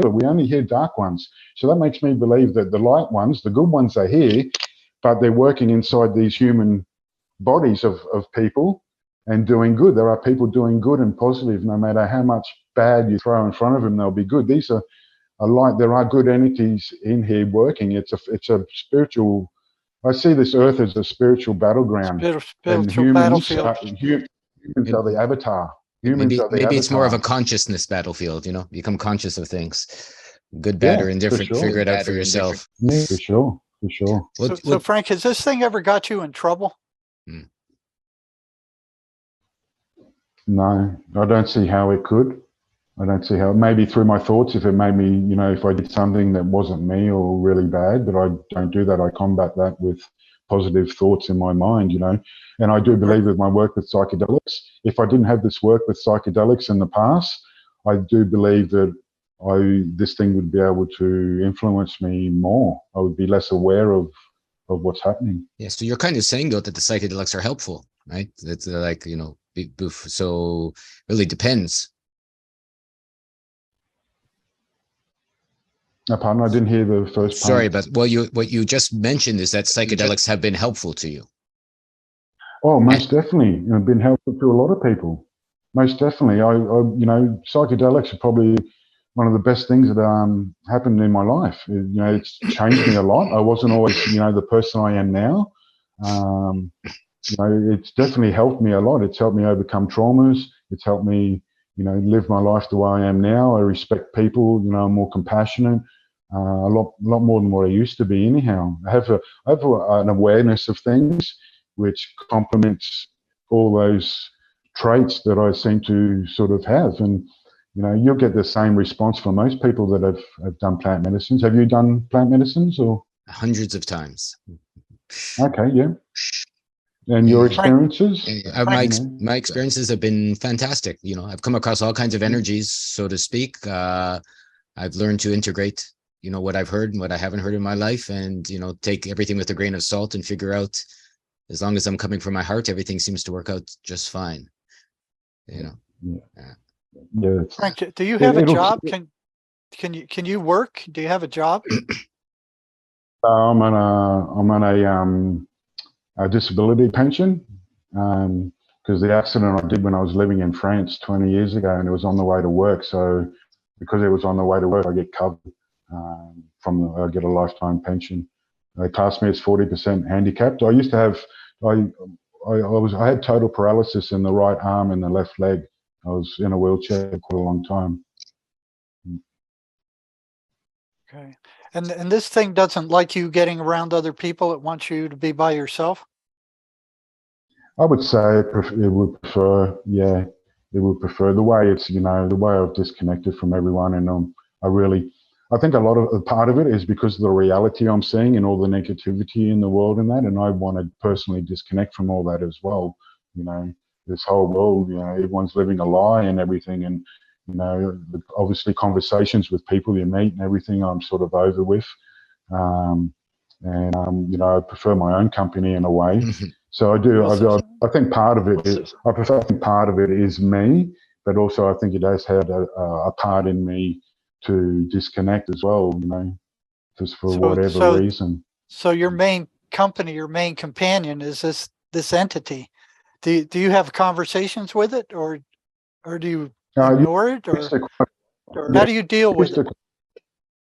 [SPEAKER 4] We only hear dark ones. So that makes me believe that the light ones, the good ones, are here, but they're working inside these human bodies of people and doing good. There are people doing good and positive. No matter how much bad you throw in front of them, they'll be good. These are light. There are good entities in here working. It's a spiritual. I see this earth as a spiritual battleground.
[SPEAKER 3] Spiritual battlefield.
[SPEAKER 4] Humans are the avatar. Maybe
[SPEAKER 2] it's more of a consciousness battlefield. Become conscious of things, good, bad, or indifferent. Sure. Figure it out for yourself.
[SPEAKER 4] Yeah, for sure.
[SPEAKER 3] So Frank, has this thing ever got you in trouble?
[SPEAKER 4] No, I don't see how it could. I don't see how. Maybe through my thoughts, if it made me, if I did something that wasn't me or really bad, but I don't do that. I combat that with positive thoughts in my mind, And I do believe with my work with psychedelics, if I didn't have this work with psychedelics in the past, I do believe that this thing would be able to influence me more. I would be less aware of what's happening.
[SPEAKER 2] Yeah, so you're kind of saying, though, that the psychedelics are helpful, right? It's like, so really depends.
[SPEAKER 4] Pardon, I didn't hear the first part.
[SPEAKER 2] Sorry, but what you just mentioned is that psychedelics have been helpful to you.
[SPEAKER 4] Oh, most definitely. It's been helpful to a lot of people. Most definitely. Psychedelics are probably one of the best things that happened in my life. It's changed me a lot. I wasn't always, the person I am now. It's definitely helped me a lot. It's helped me overcome traumas. It's helped me, live my life the way I am now. I respect people. I'm more compassionate, a lot more than what I used to be. Anyhow, I have an awareness of things which complements all those traits that I seem to sort of have. And you'll get the same response from most people that have done plant medicines. Have you done plant medicines or?
[SPEAKER 2] Hundreds of times.
[SPEAKER 4] Okay, yeah. And your experiences?
[SPEAKER 2] My experiences have been fantastic. I've come across all kinds of energies, so to speak. I've learned to integrate, what I've heard and what I haven't heard in my life, and, take everything with a grain of salt and figure out, as long as I'm coming from my heart, everything seems to work out just fine.
[SPEAKER 4] Yeah.
[SPEAKER 3] Frank, do you have a job? Can you work? Do you have a job?
[SPEAKER 4] I'm on a disability pension because the accident I did when I was living in France 20 years ago, and it was on the way to work. So because it was on the way to work, I get covered I get a lifetime pension. They class me as 40% handicapped. I used to have, I had total paralysis in the right arm and the left leg. I was in a wheelchair for quite a long time.
[SPEAKER 3] Okay. And this thing doesn't like you getting around other people. It wants you to be by yourself.
[SPEAKER 4] I would say it would prefer, yeah, it would prefer the way it's, the way I've disconnected from everyone. And I think a part of it is because of the reality I'm seeing and all the negativity in the world and that. And I want to personally disconnect from all that as well. This whole world, everyone's living a lie and everything. And, obviously conversations with people you meet and everything I'm sort of over with. I prefer my own company in a way. So I do. I think part of it is. I think part of it is me, but also I think it has had a part in me to disconnect as well. Just for whatever reason.
[SPEAKER 3] So your main company, your main companion is this entity. Do you have conversations with it, or do you ignore it, or how do you deal with it?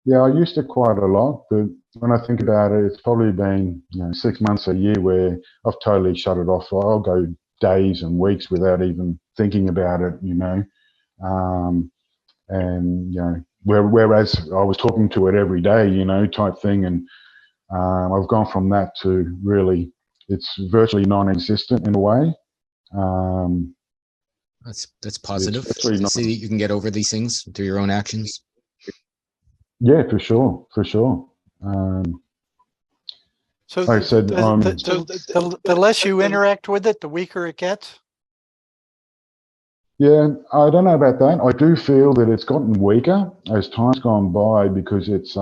[SPEAKER 4] Yeah, I used it quite a lot, but when I think about it, it's probably been 6 months, a year where I've totally shut it off. I'll go days and weeks without even thinking about it, whereas I was talking to it every day, type thing, and I've gone from that to really, it's virtually non-existent in a way.
[SPEAKER 2] That's positive. See that you can get over these things through your own actions.
[SPEAKER 3] So
[SPEAKER 4] like I said,
[SPEAKER 3] the less you interact with it, the weaker it gets.
[SPEAKER 4] Yeah, I don't know about that. I do feel that it's gotten weaker as time's gone by because it's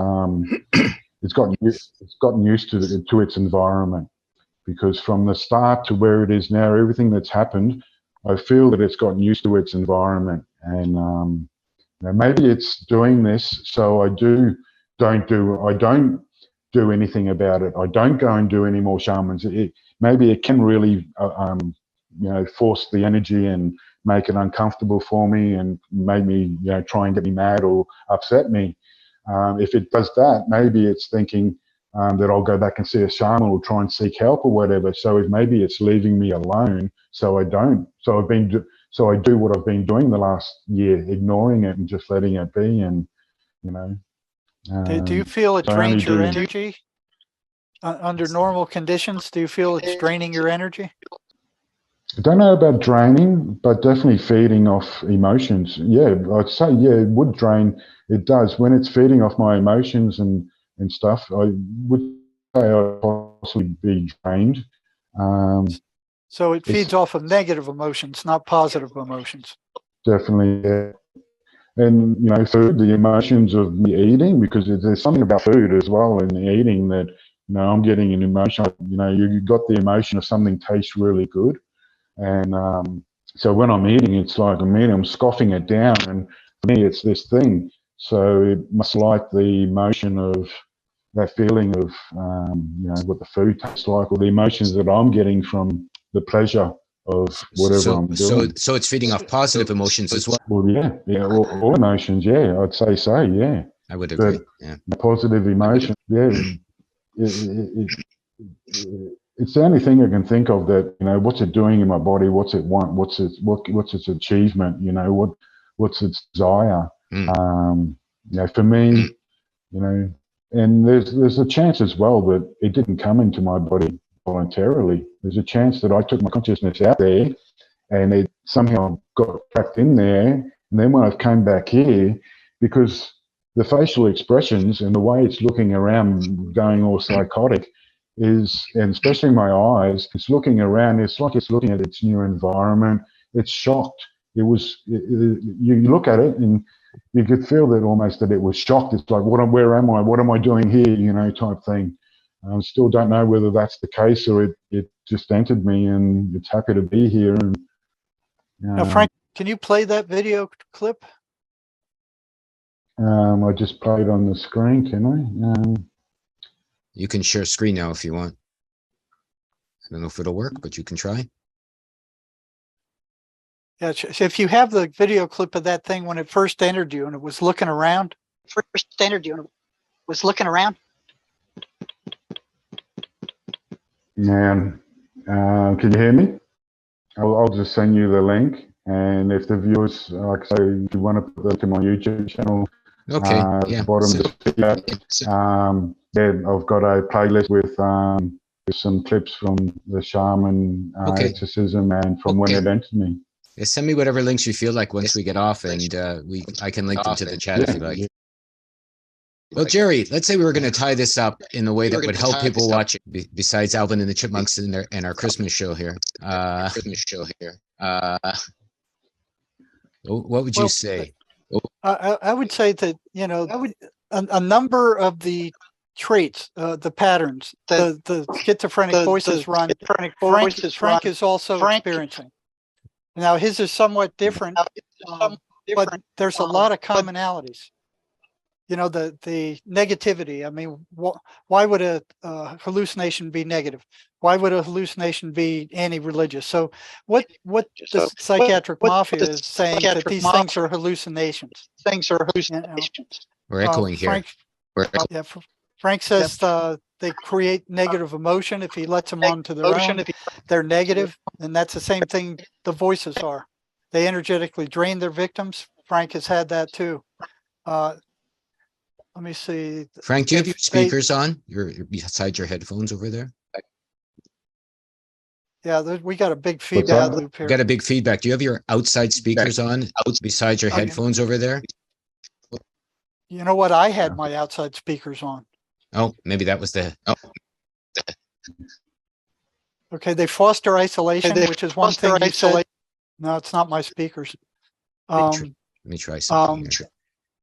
[SPEAKER 4] gotten used to its environment. Because from the start to where it is now, everything that's happened, I feel that it's gotten used to its environment, and maybe it's doing this so I don't do anything about it. I don't go and do any more shamans. Maybe it can really force the energy and make it uncomfortable for me and make me try and get me mad or upset me. If it does that, maybe it's thinking that I'll go back and see a shaman or try and seek help or whatever. So maybe it's leaving me alone. So I don't. So I do what I've been doing the last year, ignoring it and just letting it be. And
[SPEAKER 3] do you feel it drains your energy under normal conditions? Do you feel it's draining your energy?
[SPEAKER 4] I don't know about draining, but definitely feeding off emotions. Yeah, I'd say, it would drain. It does. When it's feeding off my emotions and stuff, I would say I'd possibly be drained.
[SPEAKER 3] So it feeds off of negative emotions, not positive emotions.
[SPEAKER 4] Definitely, yeah. And, food, the emotions of me eating, because there's something about food as well in the eating that, I'm getting an emotion. You got the emotion of something tastes really good. And so when I'm eating, it's like I'm scoffing it down. And for me, it's this thing. So it must like the emotion of that feeling of, what the food tastes like, or the emotions that I'm getting from the pleasure of whatever I'm doing.
[SPEAKER 2] So it's feeding off positive emotions as well.
[SPEAKER 4] Well, yeah, all emotions, yeah, I'd say so, yeah.
[SPEAKER 2] I would agree. Yeah,
[SPEAKER 4] positive emotion, yeah. It's the only thing I can think of that, what's it doing in my body? What's it want? What's its achievement? What's its desire? For me, and there's a chance as well that it didn't come into my body voluntarily. There's a chance that I took my consciousness out there and it somehow got trapped in there. And then when I came back here, because the facial expressions and the way it's looking around, going all psychotic, and especially my eyes, it's looking around, it's like it's looking at its new environment. It's shocked. You look at it and you could feel that almost that it was shocked. It's like, where am I? What am I doing here? Type thing. I still don't know whether that's the case or it just entered me and it's happy to be here. And,
[SPEAKER 3] now, Frank, can you play that video clip?
[SPEAKER 4] I just played on the screen, can I?
[SPEAKER 2] You can share screen now if you want. I don't know if it'll work, but you can try.
[SPEAKER 3] Yeah, so if you have the video clip of that thing when it first entered you and it was looking around.
[SPEAKER 4] Man, can you hear me? I'll just send you the link, and if the viewers, like I say, if you want to put the link to my YouTube channel,
[SPEAKER 2] Okay.
[SPEAKER 4] at
[SPEAKER 2] Yeah.
[SPEAKER 4] the bottom
[SPEAKER 2] So,
[SPEAKER 4] of the video, yeah, I've got a playlist with some clips from the shaman
[SPEAKER 2] Okay.
[SPEAKER 4] exorcism and from when
[SPEAKER 2] Okay.
[SPEAKER 4] it entered me.
[SPEAKER 2] yeah, send me whatever links you feel like once we get off, and I can link them to the chat if you like. Well, Jerry, let's say we were going to tie this up in a way that would help people watch it, besides Alvin and the Chipmunks and our Christmas show here. What would you say?
[SPEAKER 3] I would say that, you know, a number of the traits, the patterns, the schizophrenic voices run, Frank is also experiencing. Now, his is somewhat different, but there's a lot of commonalities. You know, the negativity. I mean, why would a hallucination be negative? Why would a hallucination be anti-religious? So what the psychiatric mafia is saying that these things are hallucinations.
[SPEAKER 2] We're echoing here.
[SPEAKER 3] Frank says they create negative emotion if he lets them onto their own. They're negative, and that's the same thing the voices are. They energetically drain their victims. Frank has had that too. Let me see.
[SPEAKER 2] Frank, do you have your speakers on? You're beside your headphones over there?
[SPEAKER 3] Yeah, we got a big feedback loop here.
[SPEAKER 2] Got a big feedback. Do you have your outside speakers on besides your headphones over there?
[SPEAKER 3] You know what? I had my outside speakers on.
[SPEAKER 2] Oh, maybe that was the. Oh.
[SPEAKER 3] Okay, they foster isolation, which is one thing you said. No, it's not my speakers.
[SPEAKER 2] Let me try something here.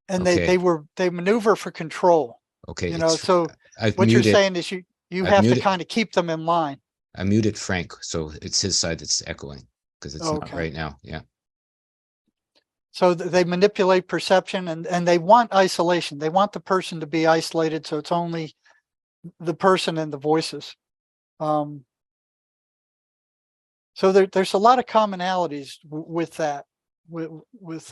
[SPEAKER 3] And they maneuver for control.
[SPEAKER 2] Okay.
[SPEAKER 3] You know, so
[SPEAKER 2] I've
[SPEAKER 3] what
[SPEAKER 2] muted,
[SPEAKER 3] you're saying is you have to kind of keep them in line.
[SPEAKER 2] I muted Frank, so it's his side that's echoing because it's not right now. Yeah.
[SPEAKER 3] So they manipulate perception and they want isolation. They want the person to be isolated, so it's only the person and the voices. So there's a lot of commonalities with that. With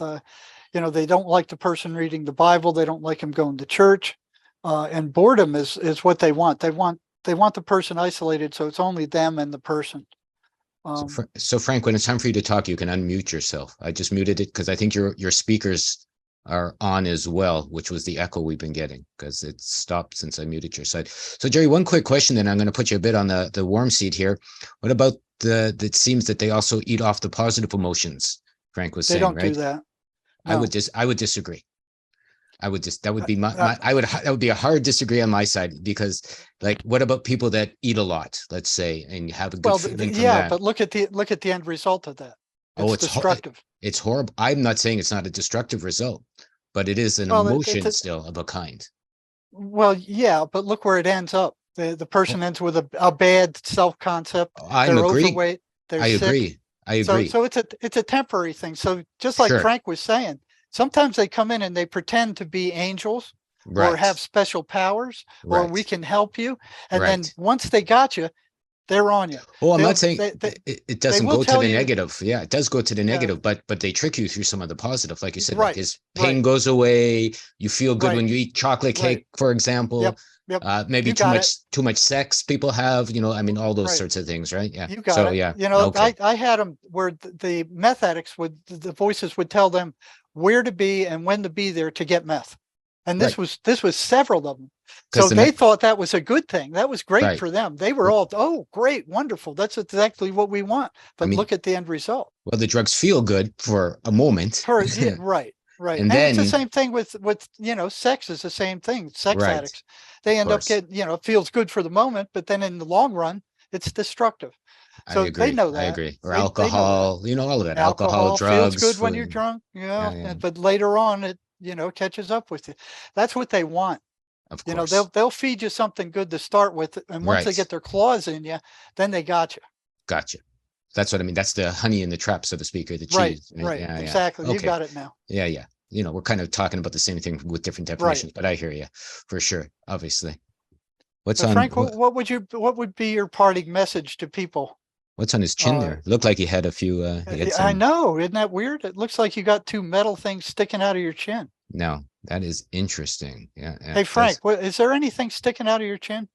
[SPEAKER 3] you know, they don't like the person reading the Bible. They don't like him going to church, and boredom is what they want. They want the person isolated, so it's only them and the person.
[SPEAKER 2] So Frank, when it's time for you to talk, you can unmute yourself. I just muted it because I think your speakers are on as well, which was the echo we've been getting because it stopped since I muted your side. So Jerry, one quick question, then I'm going to put you a bit on the warm seat here. What about it seems that they also eat off the positive emotions? Frank was saying, right?
[SPEAKER 3] They don't do that. No.
[SPEAKER 2] I would disagree. That would be that would be a hard disagree on my side because, like, what about people that eat a lot, let's say, and have a good feeling from that?
[SPEAKER 3] But look at the end result of that. It's destructive.
[SPEAKER 2] It's horrible. I'm not saying it's not a destructive result, but it is an emotion still of a kind.
[SPEAKER 3] Well, yeah, but look where it ends up. The person ends with a bad self-concept. They're overweight. They're sick.
[SPEAKER 2] I agree.
[SPEAKER 3] So it's a temporary thing. So just like Frank was saying, sometimes they come in and they pretend to be angels or have special powers or we can help you. And then once they got you, they're on you.
[SPEAKER 2] Well, I'm not saying it doesn't go to the negative. Yeah, it does go to the negative, but they trick you through some of the positive. Like you said, like his pain goes away. You feel good when you eat chocolate cake, for example.
[SPEAKER 3] Yep.
[SPEAKER 2] Maybe too much sex people have, you know, I mean, all those sorts of things, right? Yeah.
[SPEAKER 3] You got it. Yeah. You know, I had them where the meth addicts the voices would tell them where to be and when to be there to get meth. And this was several of them. So they thought that was a good thing. That was great for them. They were all, oh, great, wonderful. That's exactly what we want. But look at the end result.
[SPEAKER 2] Well, the drugs feel good for a moment.
[SPEAKER 3] Right. And then it's the same thing with, you know, sex is the same thing. Sex addicts, they end up getting, you know, it feels good for the moment, but then in the long run, it's destructive. So they know that.
[SPEAKER 2] I agree. Or alcohol, you know, all of that. Alcohol, drugs.
[SPEAKER 3] Feels good when you're drunk. Yeah. But later on, it, you know, catches up with you. That's what they want.
[SPEAKER 2] Of course.
[SPEAKER 3] You know, they'll feed you something good to start with. And once they get their claws in you, then they got you.
[SPEAKER 2] Gotcha. That's what I mean. That's the honey in the trap, so to speak, or the cheese.
[SPEAKER 3] Right. Yeah, exactly. Okay. You got it now.
[SPEAKER 2] Yeah. You know, we're kind of talking about the same thing with different definitions, but I hear you for sure. Obviously. What's on
[SPEAKER 3] Frank? What would be your parting message to people?
[SPEAKER 2] What's on his chin there? Looked like he had a few.
[SPEAKER 3] I know. Isn't that weird? It looks like you got two metal things sticking out of your chin.
[SPEAKER 2] No, That is interesting. Yeah.
[SPEAKER 3] Hey, Frank, is there anything sticking out of your chin?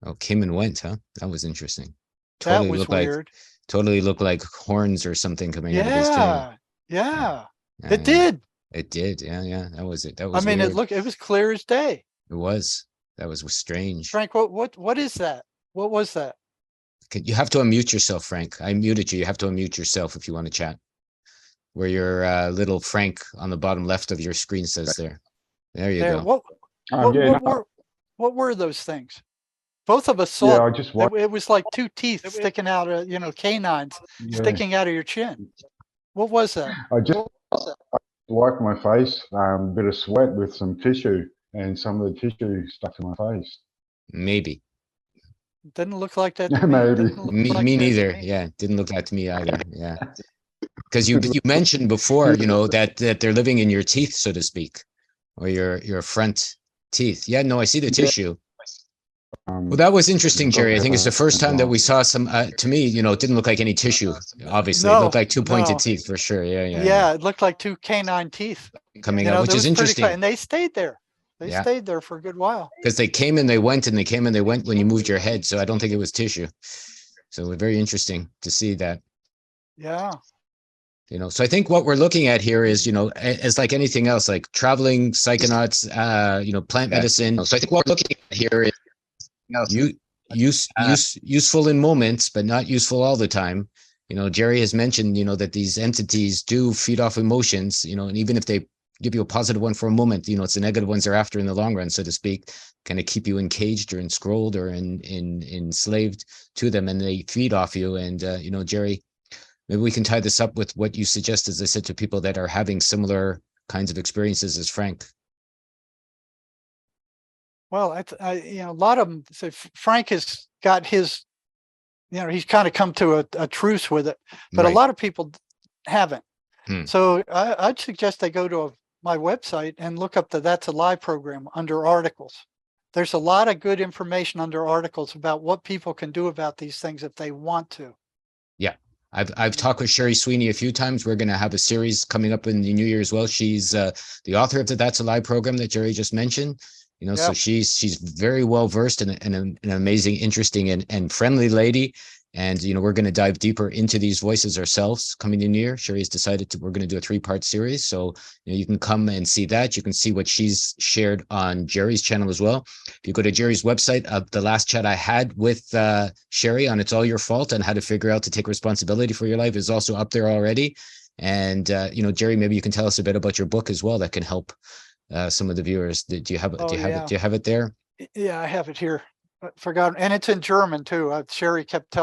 [SPEAKER 2] Oh, came and went, huh? That was interesting.
[SPEAKER 3] That
[SPEAKER 2] Totally
[SPEAKER 3] was
[SPEAKER 2] looked
[SPEAKER 3] weird.
[SPEAKER 2] totally looked like horns or something coming out of his chin.
[SPEAKER 3] Yeah.
[SPEAKER 2] Yeah.
[SPEAKER 3] It did.
[SPEAKER 2] It did. Yeah, yeah. That was it. That
[SPEAKER 3] I
[SPEAKER 2] was
[SPEAKER 3] mean,
[SPEAKER 2] weird.
[SPEAKER 3] it was clear as day.
[SPEAKER 2] It was. That was strange.
[SPEAKER 3] Frank, what is that? What was that?
[SPEAKER 2] You have to unmute yourself, Frank. I muted you. You have to unmute yourself if you want to chat. Where your little Frank on the bottom left of your screen says there. There you go.
[SPEAKER 3] What were those things? Both of us saw.
[SPEAKER 4] Yeah, I just watched.
[SPEAKER 3] It was like two teeth sticking out of, canines sticking out of your chin. What was that?
[SPEAKER 4] I just wiped my face, bit of sweat with some tissue, and some of the tissue stuck to my face.
[SPEAKER 2] Maybe.
[SPEAKER 3] Didn't look like that.
[SPEAKER 4] Maybe.
[SPEAKER 2] Me neither. Yeah, didn't look like to me either. Yeah, because you mentioned before, that they're living in your teeth, so to speak, or your front teeth. Yeah, no, I see the tissue. Well, that was interesting, Jerry. I think it's the first time that we saw some. To me, it didn't look like any tissue. Obviously, it looked like two pointed teeth for sure. Yeah.
[SPEAKER 3] It looked like two canine teeth
[SPEAKER 2] coming out, which is interesting.
[SPEAKER 3] And they stayed there. They stayed there for a good while.
[SPEAKER 2] Because they came and they went, and they came and they went when you moved your head. So I don't think it was tissue. So it was very interesting to see that.
[SPEAKER 3] Yeah.
[SPEAKER 2] So I think what we're looking at here is, as like anything else, like traveling psychonauts, plant medicine. So I think what we're looking at here is useful in moments, but not useful all the time. Jerry has mentioned, that these entities do feed off emotions, and even if they give you a positive one for a moment, it's the negative ones they're after in the long run, so to speak, kind of keep you encaged or enscrolled or enslaved to them, and they feed off you. And, Jerry, maybe we can tie this up with what you suggest, as I said, to people that are having similar kinds of experiences as Frank.
[SPEAKER 3] Well, a lot of them say Frank has got his, he's kind of come to a truce with it, but a lot of people haven't. So I'd suggest they go to my website and look up the That's a Lie program under articles. There's a lot of good information under articles about what people can do about these things if they want to. Yeah.
[SPEAKER 2] I've talked with Sherry Sweeney a few times. We're going to have a series coming up in the new year as well. She's the author of the That's a Lie program that Jerry just mentioned. So she's very well versed and an amazing, interesting, and friendly lady. And, we're going to dive deeper into these voices ourselves coming in year. Sherry's decided we're going to do a 3-part series. So, you can come and see that. You can see what she's shared on Jerry's channel as well. If you go to Jerry's website, the last chat I had with Sherry on It's All Your Fault and how to figure out to take responsibility for your life is also up there already. And, Jerry, maybe you can tell us a bit about your book as well that can help some of the viewers. Do you have it there?
[SPEAKER 3] Yeah, I have it here. Forgotten, and it's in German too. Sherry kept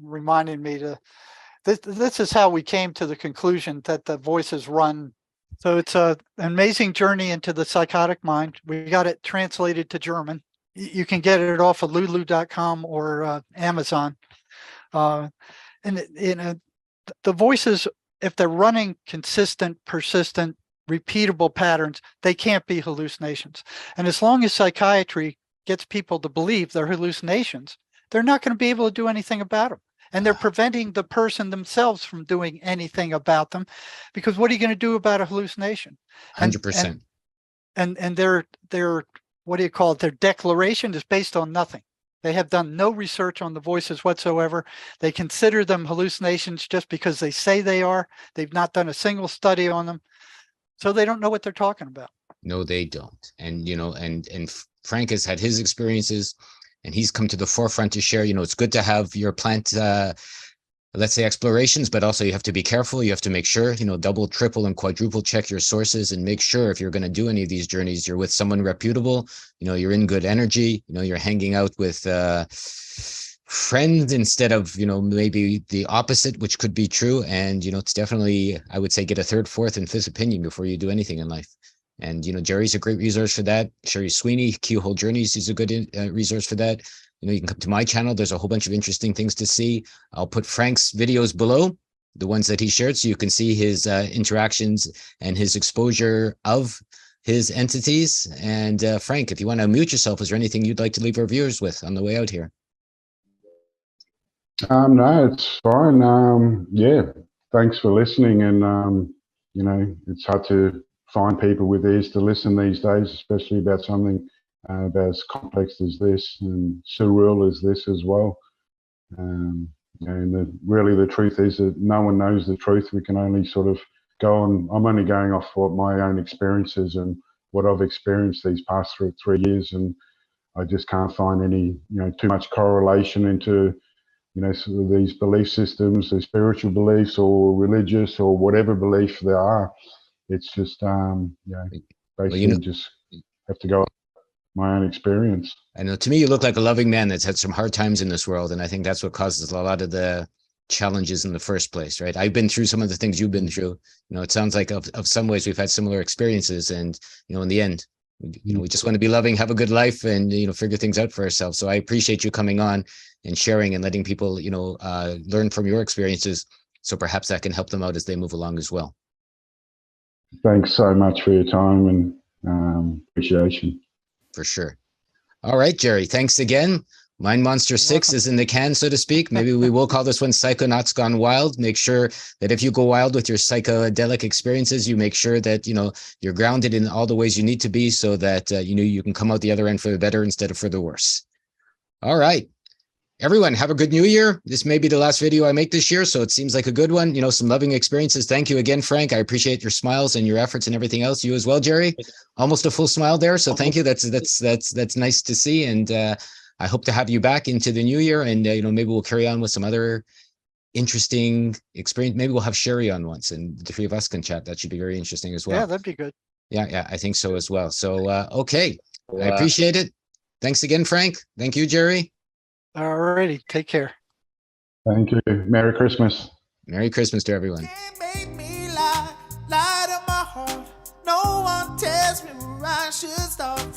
[SPEAKER 3] reminding me to. This is how we came to the conclusion that the voices run. So it's an amazing journey into the psychotic mind. We got it translated to German. You can get it off of lulu.com or Amazon. And the voices, if they're running consistent, persistent, repeatable patterns, they can't be hallucinations. And as long as psychiatry gets people to believe they're hallucinations, they're not going to be able to do anything about them. And they're preventing the person themselves from doing anything about them, because what are you going to do about a hallucination?
[SPEAKER 2] 100%.
[SPEAKER 3] And their what do you call it? Their declaration is based on nothing. They have done no research on the voices whatsoever. They consider them hallucinations just because they say they are. They've not done a single study on them. So they don't know what they're talking about.
[SPEAKER 2] No, they don't. And, and Frank has had his experiences, and he's come to the forefront to share. It's good to have your plant, let's say, explorations, but also you have to be careful. You have to make sure, double, triple, and quadruple check your sources, and make sure if you're going to do any of these journeys, you're with someone reputable, you're in good energy, you're hanging out with friends instead of, maybe the opposite, which could be true. And, it's definitely, I would say, get a 3rd, 4th, and 5th opinion before you do anything in life. And, Jerry's a great resource for that. Sherry Sweeney, Keyhole Journeys, is a good resource for that. You can come to my channel. There's a whole bunch of interesting things to see. I'll put Frank's videos below, the ones that he shared, so you can see his interactions and his exposure of his entities. And Frank, if you want to mute yourself, is there anything you'd like to leave our viewers with on the way out here?
[SPEAKER 4] No, it's fine. Yeah, thanks for listening. And, it's hard to find people with ears to listen these days, especially about something about as complex as this and surreal as this as well. And really the truth is that no one knows the truth. We can only sort of go on. I'm only going off what my own experiences and what I've experienced these past 3 years, and I just can't find any, too much correlation into, sort of these belief systems, the spiritual beliefs or religious or whatever belief there are. It's just, basically just have to go my own experience.
[SPEAKER 2] I know, to me, you look like a loving man that's had some hard times in this world. And I think that's what causes a lot of the challenges in the first place, right? I've been through some of the things you've been through. It sounds like of some ways we've had similar experiences. And, in the end, we just want to be loving, have a good life, and, figure things out for ourselves. So I appreciate you coming on and sharing and letting people, learn from your experiences. So perhaps that can help them out as they move along as well.
[SPEAKER 4] Thanks so much for your time and appreciation.
[SPEAKER 2] For sure. All right, Jerry, thanks again. Mind Monster 6 is in the can, so to speak. Maybe we will call this one Psychonauts Gone Wild. Make sure that if you go wild with your psychedelic experiences, you make sure that, you're grounded in all the ways you need to be so that, you can come out the other end for the better instead of for the worse. All right. Everyone, have a good new year. This may be the last video I make this year, so it seems like a good one. Some loving experiences. Thank you again, Frank. I appreciate your smiles and your efforts and everything else. You as well, Jerry. Almost a full smile there. So thank you. That's nice to see. And I hope to have you back into the new year. And maybe we'll carry on with some other interesting experience. Maybe we'll have Sherry on once, and the three of us can chat. That should be very interesting as well.
[SPEAKER 3] Yeah, that'd be good.
[SPEAKER 2] Yeah, I think so as well. So okay, I appreciate it. Thanks again, Frank. Thank you, Jerry.
[SPEAKER 3] All righty. Take care.
[SPEAKER 4] Thank you. Merry Christmas.
[SPEAKER 2] Merry Christmas to everyone.
[SPEAKER 1] Can't make me lie to my heart. No one tells me where I should start.